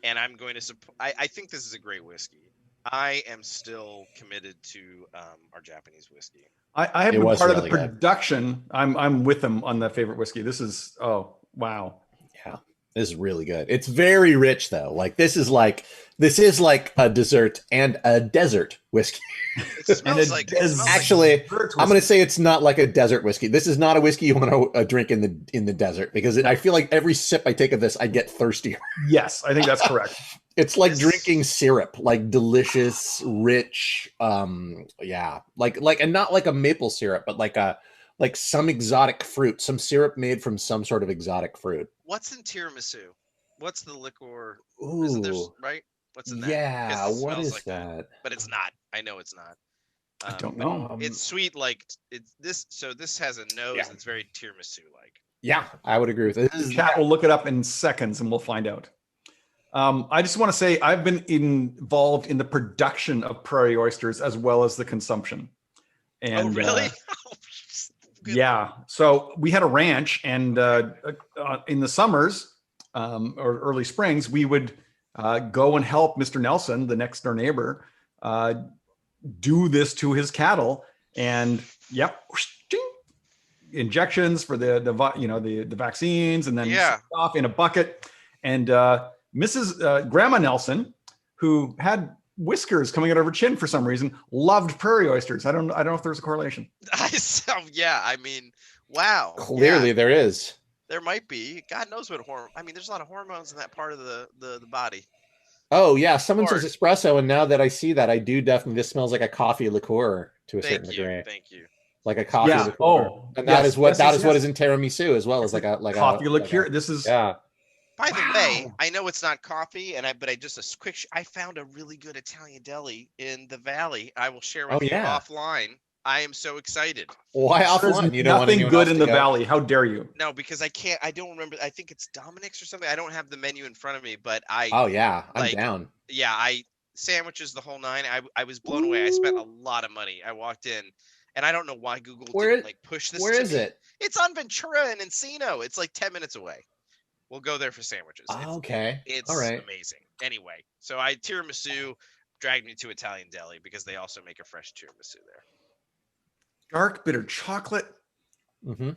and I'm going to support. I think this is a great whiskey. I am still committed to our Japanese whiskey. I have It been was part of really the good. production. I'm with them on that favorite whiskey. This is wow. Yeah, this is really good. It's very rich though. Like this is like a dessert and a desert whiskey. It smells like Actually, I'm going to say it's not like a desert whiskey. This is not a whiskey you want to drink in the desert because I feel like every sip I take of this, I get thirstier. Yes, I think that's correct. It's like drinking syrup, like delicious, rich, yeah, like and not like a maple syrup, but like some exotic fruit, some syrup made from some sort of exotic fruit. What's in tiramisu? What's the liqueur? Ooh, Isn't there, right? What's in that? yeah, It what smells is like that? But it's not. I know it's not. I don't know. It's sweet, like it's this. So this has a nose Yeah. that's very tiramisu-like. Yeah, I would agree with it. Chat will look it up in seconds, and we'll find out. I just want to say I've been involved in the production of prairie oysters as well as the consumption. And, oh, really? Yeah. So we had a ranch, and in the summers or early springs, we would go and help Mr. Nelson, the next door neighbor, do this to his cattle. And injections for the vaccines, and then off in a bucket. And Mrs. Grandma Nelson, who had whiskers coming out of her chin for some reason, loved prairie oysters. I don't know if there's a correlation. Yeah, I mean, wow. Clearly there is. There might be. God knows what hormone. I mean, there's a lot of hormones in that part of the body. Oh yeah, someone says espresso, and now that I see that, I do definitely. This smells like a coffee liqueur to a certain degree. Thank you. Like a coffee liqueur. Oh, and that is what is in tiramisu as well as like a coffee liqueur. This is By the way, I know it's not coffee, but I just a quick. I found a really good Italian deli in the Valley. I will share with you offline. I am so excited. Why offline? You don't nothing good in the Valley. How dare you? No, because I can't. I don't remember. I think it's Dominic's or something. I don't have the menu in front of me, but I. Oh yeah, I'm down. Yeah, sandwiches the whole nine. I was blown away. I spent a lot of money. I walked in, and I don't know why Google didn't like push this. Where is it? It's on Ventura and Encino. It's like 10 minutes away. We'll go there for sandwiches. Okay. It's all right. Amazing. Anyway, so tiramisu dragged me to Italian deli because they also make a fresh tiramisu there. Dark bitter chocolate. Mm-hmm.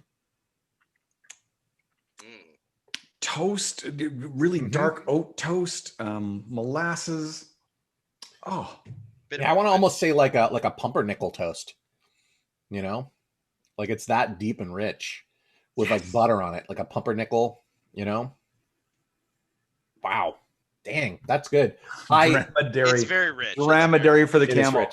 Toast, really dark oat toast, molasses. Oh, yeah, I want to almost say like a pumpernickel toast. You know, like it's that deep and rich with like butter on it, like a pumpernickel. You know, wow, dang, that's good. Dromedary. It's very rich. Dromedary for the camel.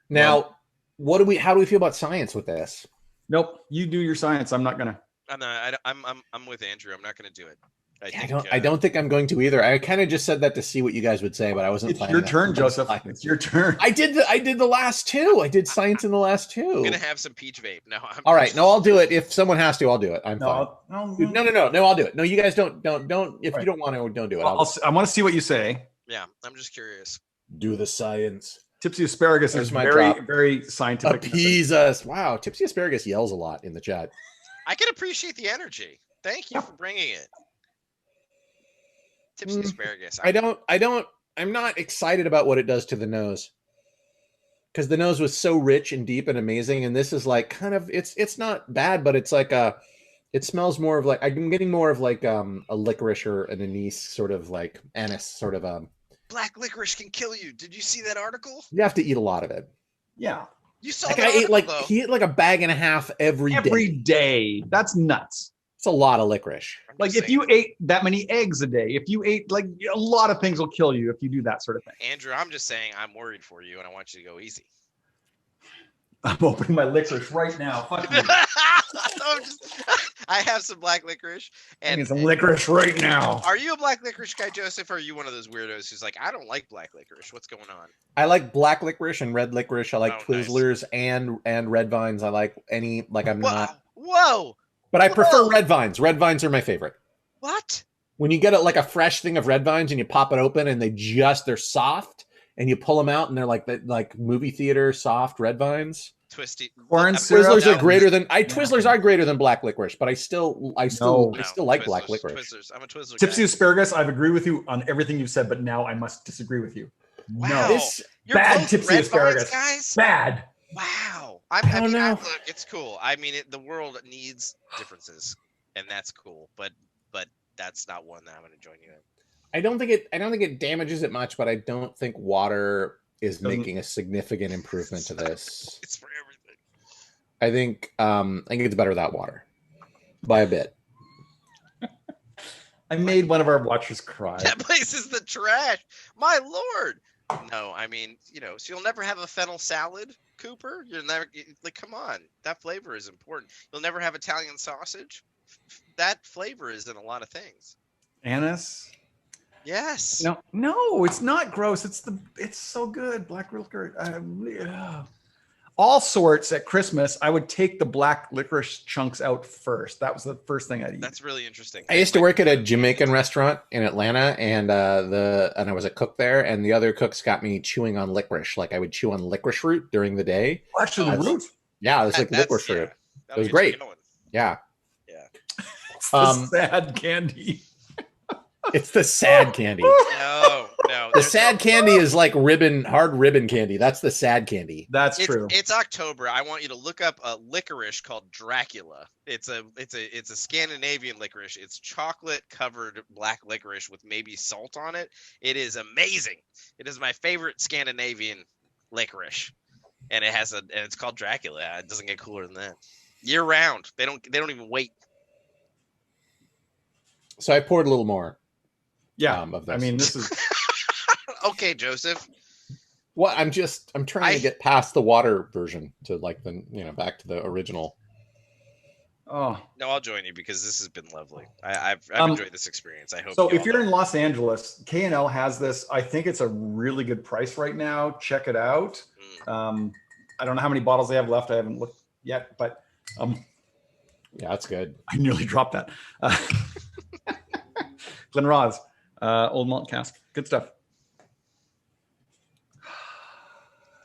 Now, how do we feel about science with this? Nope, you do your science. I'm not gonna. I'm with Andrew. I'm not gonna do it. I don't think I'm going to either. I kind of just said that to see what you guys would say, but I wasn't. It's your turn, Joseph. It's your turn. I did the last two. I did science in the last two. I'm gonna have some peach vape. No, all right. No, I'll do it. If someone has to, I'll do it. I'm fine. No, I'll do it. No, you guys don't. If you don't want to, don't do it. I want to see what you say. Yeah, I'm just curious. Do the science. Tipsy Asparagus is very scientific. Appease us. Wow, Tipsy Asparagus yells a lot in the chat. I can appreciate the energy. Thank you for bringing it. Tipsy Asparagus. I'm not excited about what it does to the nose. Because the nose was so rich and deep and amazing, and this is like kind of it's not bad, but it's like it smells more of like I'm getting more of like a licorice or an anise sort of like anise sort of Black licorice can kill you. Did you see that article? You have to eat a lot of it. Yeah. You saw that guy ate he ate like a bag and a half every day. That's nuts. It's a lot of licorice. Like if you ate that many eggs a day, if you ate like a lot of things will kill you if you do that sort of thing. Andrew, I'm just saying I'm worried for you and I want you to go easy. I'm opening my licorice right now. Fuck you. I have some black licorice. And some licorice right now. Are you a black licorice guy, Joseph, or are you one of those weirdos who's like, I don't like black licorice? What's going on? I like black licorice and red licorice. I like Twizzlers and red vines. I like any I'm not. Whoa. But I prefer red vines. Red vines are my favorite. What? When you get a fresh thing of red vines and you pop it open and they're soft and you pull them out and they're like movie theater soft red vines. Corn Look, syrup. Twizzlers are no, greater than Twizzlers are greater than black licorice, but I still like Twizzlers, black licorice. Twizzlers. I'm a Twizzler Tipsy guy. asparagus. I've agreed with you on everything you've said, but now I must disagree with you. Wow. No. You're Bad both tipsy red vines asparagus. guys. Bad. Wow. I don't know. Look, it's cool. I mean, the world needs differences, and that's cool. But that's not one that I'm going to join you in. I don't think it damages it much, but I don't think water is making a significant improvement to this. It's for everything. I think it's better without water by a bit. I made one of our watchers cry. That place is the trash. My lord. No, I mean, so you'll never have a fennel salad, Cooper. You'll never, like, come on. That flavor is important. You'll never have Italian sausage. That flavor is in a lot of things. Anise. Yes. No, it's not gross. It's so good. Black licorice. All sorts at Christmas. I would take the black licorice chunks out first. That was the first thing I'd eat. That's really interesting. I used to work at a Jamaican restaurant in Atlanta, and I was a cook there, and the other cooks got me chewing on licorice. Like I would chew on licorice root during the day. Oh, actually, the root. Yeah, it's like licorice root. It was great. Yeah. It's the sad candy. It's the sad candy. No. The sad candy is like hard ribbon candy. That's the sad candy. That's true. It's October. I want you to look up a licorice called Dracula. It's a Scandinavian licorice. It's chocolate covered black licorice with maybe salt on it. It is amazing. It is my favorite Scandinavian licorice, and it's called Dracula. It doesn't get cooler than that. Year round. They don't even wait. So I poured a little more. Yeah, of this. I mean, this is okay, Joseph. Well, I'm trying to get past the water version to like back to the original. Oh no, I'll join you because this has been lovely. I've enjoyed this experience. I hope. So. If you're in Los Angeles, K&L has this. I think it's a really good price right now. Check it out. I don't know how many bottles they have left. I haven't looked yet, but yeah, that's good. I nearly dropped that. Glenrothes, old malt cask, good stuff.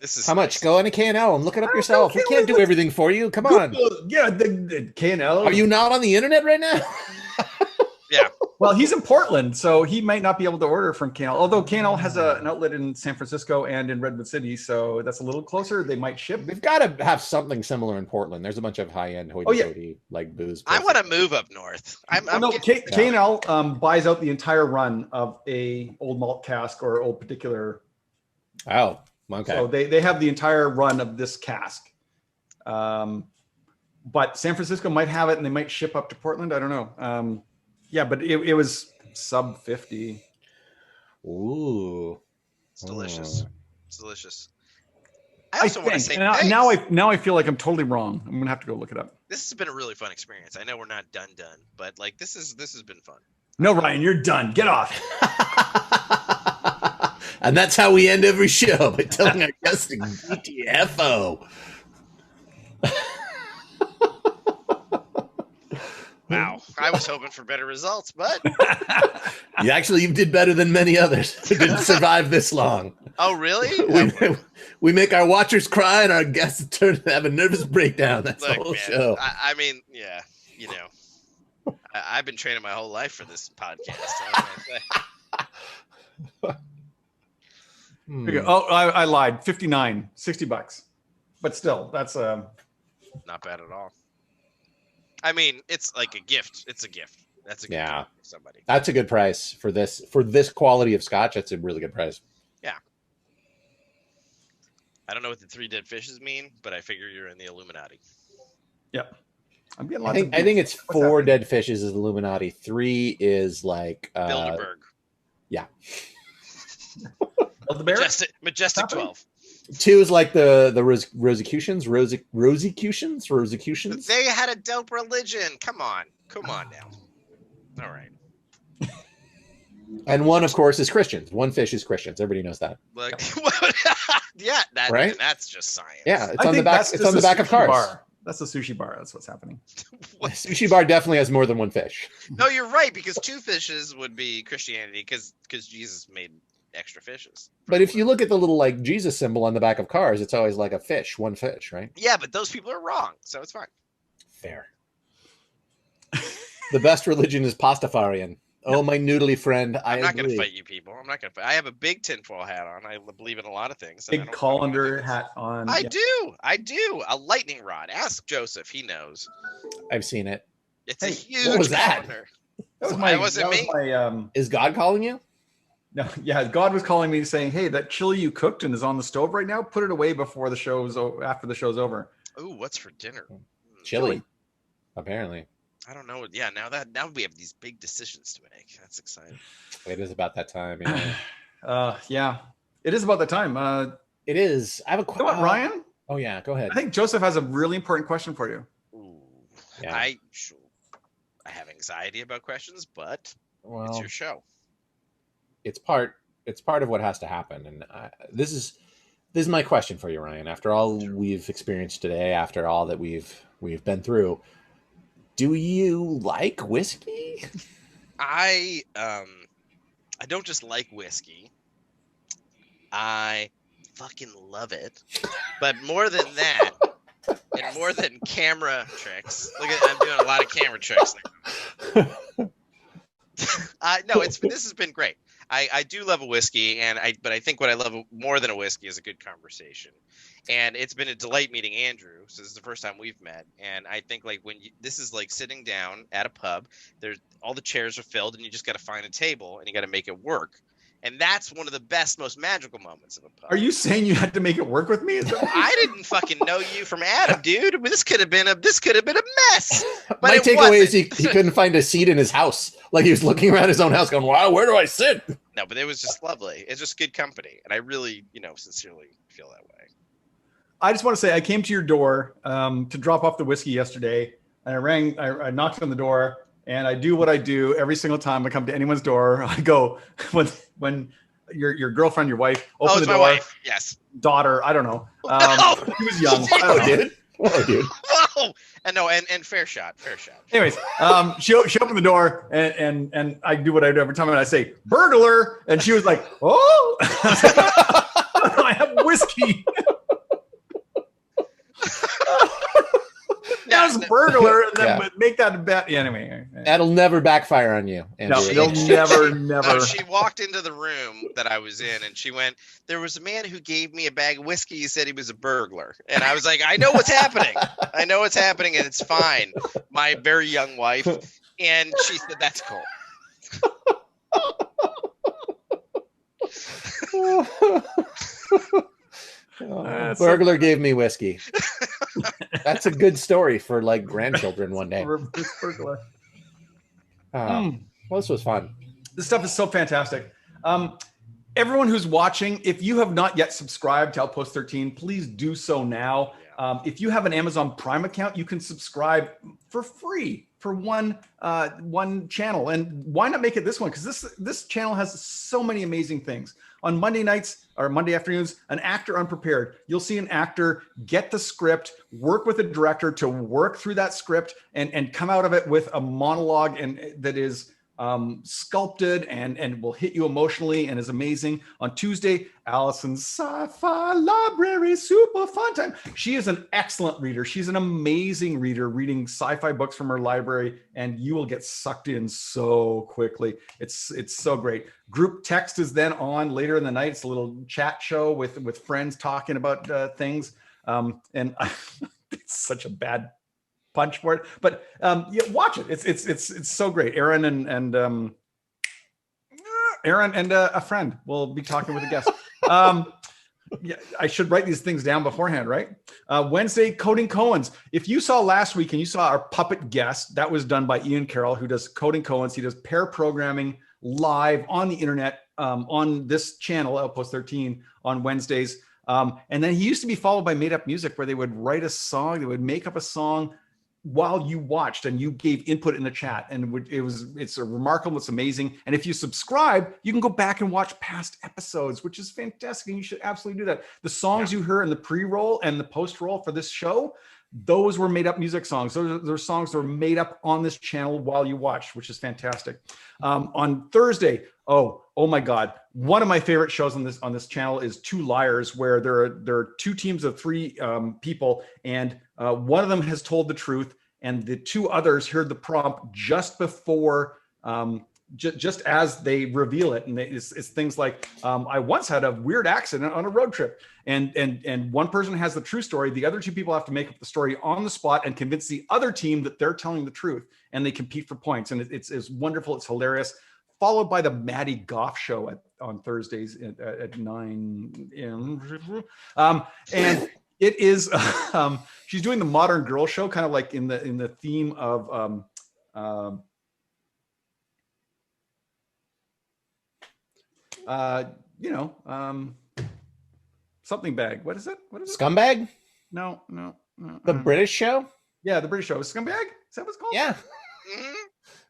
This is how much? Go into K&L and look it up yourself. We can't do everything for you. Come on. Yeah, the K&L. Are you not on the internet right now? Yeah. Well, he's in Portland, so he might not be able to order from K&L. Although K&L has an outlet in San Francisco and in Redwood City, so that's a little closer. They might ship. They've got to have something similar in Portland. There's a bunch of high-end hoity-toity like booze. I want to move up north. K&L buys out the entire run of a old malt cask or old particular. Oh, okay. So they have the entire run of this cask. But San Francisco might have it, and they might ship up to Portland. I don't know. Yeah, but it was sub 50. Ooh, it's delicious. It's delicious. I I also want to think. say Now I feel like I'm totally wrong. I'm gonna have to go look it up. This has been a really fun experience. I know we're not done, but like this has been fun. No, Ryan, you're done. Get off. And that's how we end every show by telling our guests to GTFO. Wow, I was hoping for better results, but you did better than many others who didn't survive this long. Oh, really? We make our watchers cry and our guests turn to have a nervous breakdown. That's the whole show. I mean, yeah, I've been training my whole life for this podcast. There you go. Oh, I lied. 59, $60. But still, that's not bad at all. I mean, it's like a gift. It's a gift. That's a gift for somebody. That's a good price for this quality of scotch. That's a really good price. Yeah. I don't know what the 3 dead fishes mean, but I figure you're in the Illuminati. Yep. I'm getting I think it's 4 dead fishes is Illuminati. 3 is like Bilderberg. Yeah. Majestic 12. 2 is like the Rosicrucians. They had a dope religion. Come on now. All right. And 1, of course, is Christians. 1 fish is Christians. Everybody knows that. Like, yeah, right? That's just science. Yeah, it's on the back. It's on the back of cars. Bar. That's the sushi bar. That's what's happening. The sushi bar definitely has more than 1 fish. No, you're right, because 2 fishes would be Christianity, because Jesus made extra fishes. But if you look at the little like Jesus symbol on the back of cars, it's always like a fish, one fish, right? Yeah, but those people are wrong, so it's fine. Fair. The best religion is Pastafarian. Oh, my noodly friend, I'm not going to agree. fight you people. I'm not going to fight. I have a big tinfoil hat on. I believe in a lot of things. Big colander hat on. I do. A lightning rod. Ask Joseph. He knows. I've seen it. It's a huge what was that? colander. That was That wasn't me. Is God calling you? No, yeah, God was calling me saying, "Hey, that chili you cooked and is on the stove right now. Put it away before the show's after the show's over." Ooh, what's for dinner? Chili. Apparently. I don't know. Yeah, now we have these big decisions to make. That's exciting. It is about that time. Yeah. Yeah, it is about that time. It is. I have a You know what, Ryan? Oh yeah, go ahead. I think Joseph has a really important question for you. Ooh, Yeah. I have anxiety about questions, but it's your show. It's part of what has to happen, and this is my question for you, Ryan. After all we've experienced today, after all that we've been through, do you like whiskey? I don't just like whiskey. I fucking love it. But more than that, and more than camera tricks. I'm doing a lot of camera tricks now. No, this has been great. I do love a whiskey, but I think what I love more than a whiskey is a good conversation. And it's been a delight meeting Andrew. So this is the first time we've met, and I think like this is like sitting down at a pub. There's all the chairs are filled, and you just got to find a table, and you got to make it work. And that's one of the best, most magical moments of a pub. Are you saying you had to make it work with me? I didn't fucking know you from Adam, dude. This could have been a mess. But my takeaway is he couldn't find a seat in his house. Like he was looking around his own house, going, "Wow, where do I sit?" No, but it was just lovely. It's just good company, and I really, sincerely feel that way. I just want to say I came to your door to drop off the whiskey yesterday, and I knocked on the door, and I do what I do every single time I come to anyone's door. I go when your girlfriend, your wife, open the door. My wife. Yes. Daughter, I don't know. She was young. Dude. Whoa! And fair shot. Anyways, she opened the door and I do what I do every time, and I say burglar, and she was like, "Oh, I have whiskey." That's burglar, and then make that a bet. Yeah, anyway, that'll never backfire on you. No, it'll never. No, she walked into the room that I was in, and she went, "There was a man who gave me a bag of whiskey. He said he was a burglar." And I was like, "I know what's happening. I know what's happening, and it's fine." My very young wife, and she said, "That's cool." Burglar gave me whiskey. That's a good story for like grandchildren one day. Burglar. Well, this was fun. This stuff is so fantastic. Everyone who's watching, if you have not yet subscribed to Outpost 13, please do so now. If you have an Amazon Prime account, you can subscribe for free for one channel. And why not make it this one? Because this channel has so many amazing things. On Monday nights or Monday afternoons, an actor unprepared. You'll see an actor get the script, work with a director to work through that script and come out of it with a monologue that is sculpted and will hit you emotionally and is amazing. On Tuesday, Allison's Sci-Fi Library, super fun time. She is an excellent reader. She's an amazing reader, reading sci-fi books from her library, and you will get sucked in so quickly. It's so great. Group text is then on later in the night. It's a little chat show with friends talking about things. And it's such a bad punch for it, but watch it. It's so great. Aaron and a friend will be talking with a guest. I should write these things down beforehand, right? Wednesday, Coding Cohen's. If you saw last week and you saw our puppet guest, that was done by Ian Carroll, who does Coding Cohen's. He does pair programming live on the internet on this channel, Outpost 13, on Wednesdays. And then he used to be followed by Made Up Music, where they would write a song, they would make up a song while you watched and you gave input in the chat, and it's a remarkable, it's amazing. And if you subscribe, you can go back and watch past episodes, which is fantastic, and you should absolutely do that. The songs you hear in the pre-roll and the post-roll for this show, Those were made up music songs. Those are songs that were made up on this channel while you watch, which is fantastic. On Thursday, oh my God, one of my favorite shows on this channel is Two Liars, where there are two teams of three people, and one of them has told the truth, and the two others heard the prompt just before. Just as they reveal it, and it's things like, I once had a weird accident on a road trip, and one person has the true story. The other two people have to make up the story on the spot and convince the other team that they're telling the truth, and they compete for points. And it's wonderful. It's hilarious. Followed by the Maddie Goff show on Thursdays at 9 a.m. And it is she's doing the Modern Girl show, kind of like in the theme of something bag. What is it? Scumbag? No. The British show? Yeah, the British show. Scumbag? Is that what it's called? Yeah.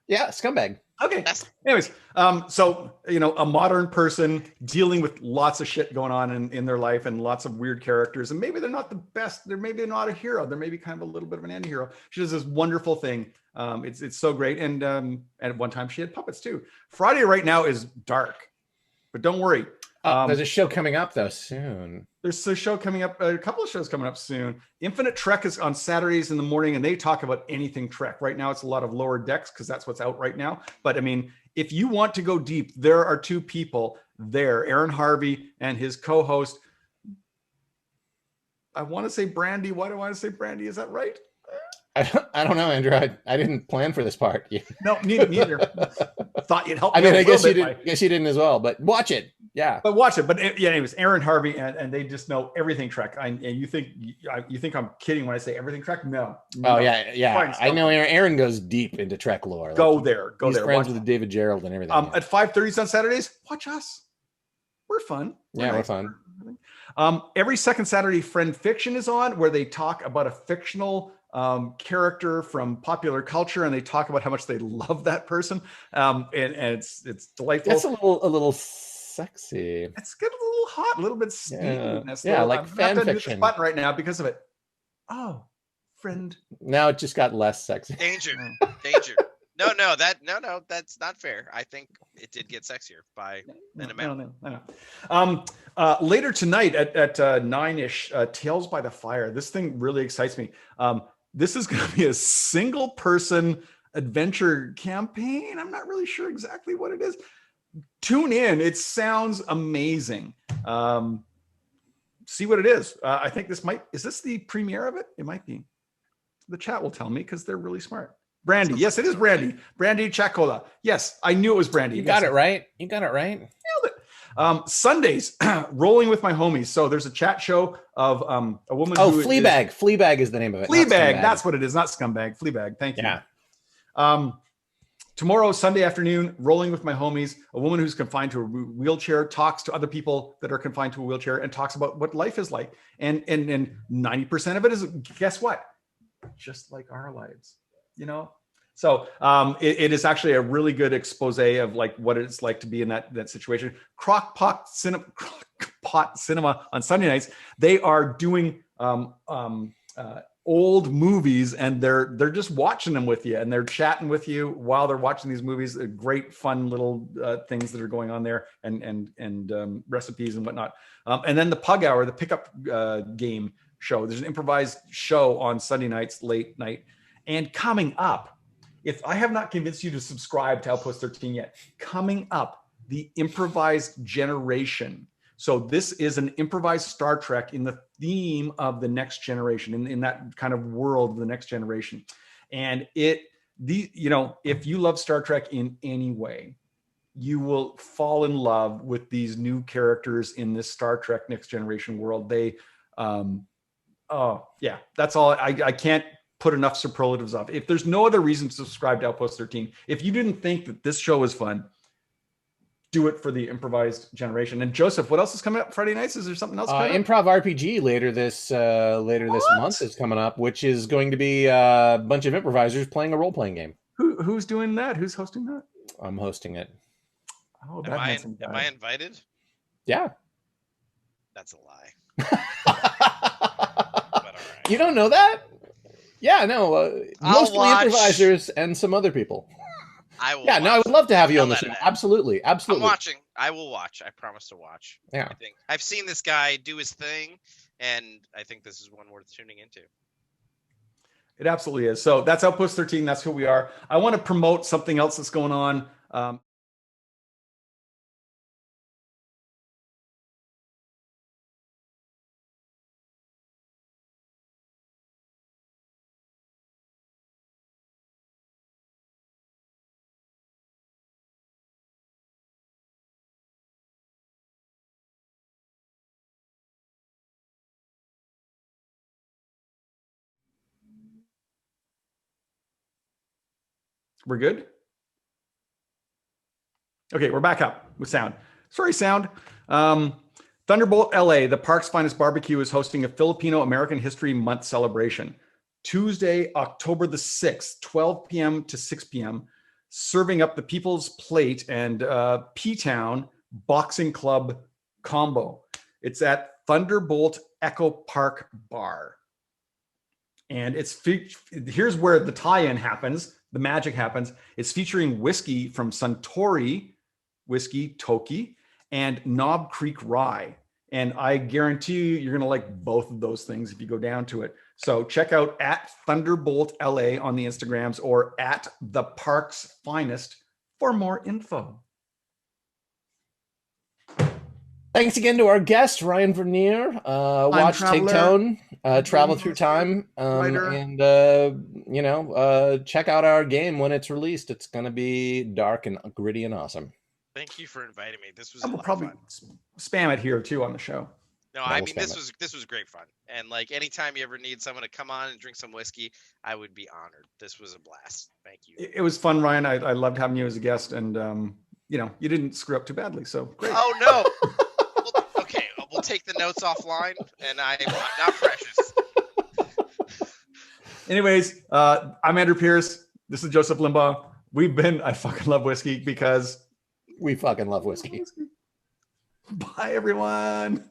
Yeah, Scumbag. Okay. Anyways, so a modern person dealing with lots of shit going on in their life and lots of weird characters, and maybe they're not the best. They're maybe not a hero. They're maybe kind of a little bit of an anti-hero. She does this wonderful thing. It's so great. And at one time she had puppets too. Friday right now is dark. But don't worry. There's a show coming up though soon. There's a show coming up, a couple of shows coming up soon. Infinite Trek is on Saturdays in the morning, and they talk about anything Trek. Right now, it's a lot of Lower Decks because that's what's out right now. But I mean, if you want to go deep, there are two people there, Aaron Harvey and his co-host. I want to say Brandy. Why do I want to say Brandy? Is that right? I don't know, Andrew. I didn't plan for this part. No, neither. Thought you'd help me. I mean, I guess you didn't. Guess you didn't as well. But watch it. Yeah. But watch it. But yeah, anyways, Aaron Harvey and they just know everything Trek. And you think I'm kidding when I say everything Trek? No. Oh yeah. I know Aaron goes deep into Trek lore. Go there. He's friends with David Gerald and everything. At 5:30 on Saturdays, watch us. We're fun. We're fun. Every second Saturday, Friend Fiction is on, where they talk about a fictional character from popular culture, and they talk about how much they love that person. And it's delightful. That's a little sexy. It's good, a little hot, a little bit steamy. Yeah, like fan fiction. Button right now because of it. Oh, friend. Now it just got less sexy. Danger. No, that's not fair. I think it did get sexier by an amount. No. Later tonight at 9-ish, Tales by the Fire. This thing really excites me. This is going to be a single person adventure campaign. I'm not really sure exactly what it is. Tune in. It sounds amazing. See what it is. I think is this the premiere of it? It might be. The chat will tell me because they're really smart. Brandy. Yes, it is Brandy. Brandy Chacola. Yes, I knew it was Brandy. You got it right. Nailed it. Sundays, rolling with my homies. So there's a chat show of a woman. Oh, Fleabag. Fleabag is the name of it. Fleabag. That's what it is. Not Scumbag. Fleabag. Thank you. Yeah. Tomorrow, Sunday afternoon, rolling with my homies. A woman who's confined to a wheelchair talks to other people that are confined to a wheelchair and talks about what life is like. And 90% of it is, guess what? Just like our lives. So it is actually a really good expose of like what it's like to be in that situation. Crockpot Cinema on Sunday nights, they are doing old movies, and they're just watching them with you, and they're chatting with you while they're watching these movies. Great fun little things that are going on there, and recipes and whatnot. And then the Pug Hour, the pickup game show. There's an improvised show on Sunday nights, late night. And coming up, if I have not convinced you to subscribe to Outpost 13 yet, coming up, the Improvised Generation. So this is an improvised Star Trek in the theme of the next generation, in that kind of world of the next generation. And if you love Star Trek in any way, you will fall in love with these new characters in this Star Trek Next Generation world. That's all. I can't put enough superlatives off. If there's no other reason to subscribe to Outpost 13, if you didn't think that this show was fun, do it for the Improvised Generation. And Joseph, what else is coming up Friday nights? Is there something else coming up? Improv RPG later this month is coming up, which is going to be a bunch of improvisers playing a role-playing game. Who's doing that? Who's hosting that? I'm hosting it. Oh, am I invited? Yeah. That's a lie. But all right. You don't know that? Yeah, no, I'll mostly watch. improvisers and some other people. I will. Yeah, no, I watch would love to have you on hell the out show. of that. Absolutely, I'm absolutely. watching. I will watch. I promise to watch. Yeah. I think I've seen this guy do his thing, and I think this is one worth tuning into. It absolutely is. So that's Outpost 13. That's who we are. I want to promote something else that's going on. We're good? Okay, we're back up with sound. Sorry, sound. Thunderbolt LA, the park's finest barbecue, is hosting a Filipino American History Month celebration. Tuesday, October the 6th, 12 p.m. to 6 p.m., serving up the People's Plate and P-Town Boxing Club combo. It's at Thunderbolt Echo Park Bar. And here's where the tie-in happens, the magic happens. It's featuring whiskey from Suntory Whiskey, Toki, and Knob Creek Rye. And I guarantee you're going to like both of those things if you go down to it. So check out at Thunderbolt LA on the Instagrams or at the Park's Finest for more info. Thanks again to our guest, Ryan Verniere. Watch Take Tone, travel through time, and check out our game when it's released. It's going to be dark and gritty and awesome. Thank you for inviting me. This was I will probably spam it here too on the show. No, I mean this was great fun. And like anytime you ever need someone to come on and drink some whiskey, I would be honored. This was a blast. Thank you. It was fun, Ryan. I loved having you as a guest, and you didn't screw up too badly. So great. Oh no. Okay, we'll take the notes offline, and I'm not precious. Anyways, I'm Andrew Pierce. This is Joseph Limbaugh. I fucking love whiskey because we fucking love whiskey. Bye, everyone.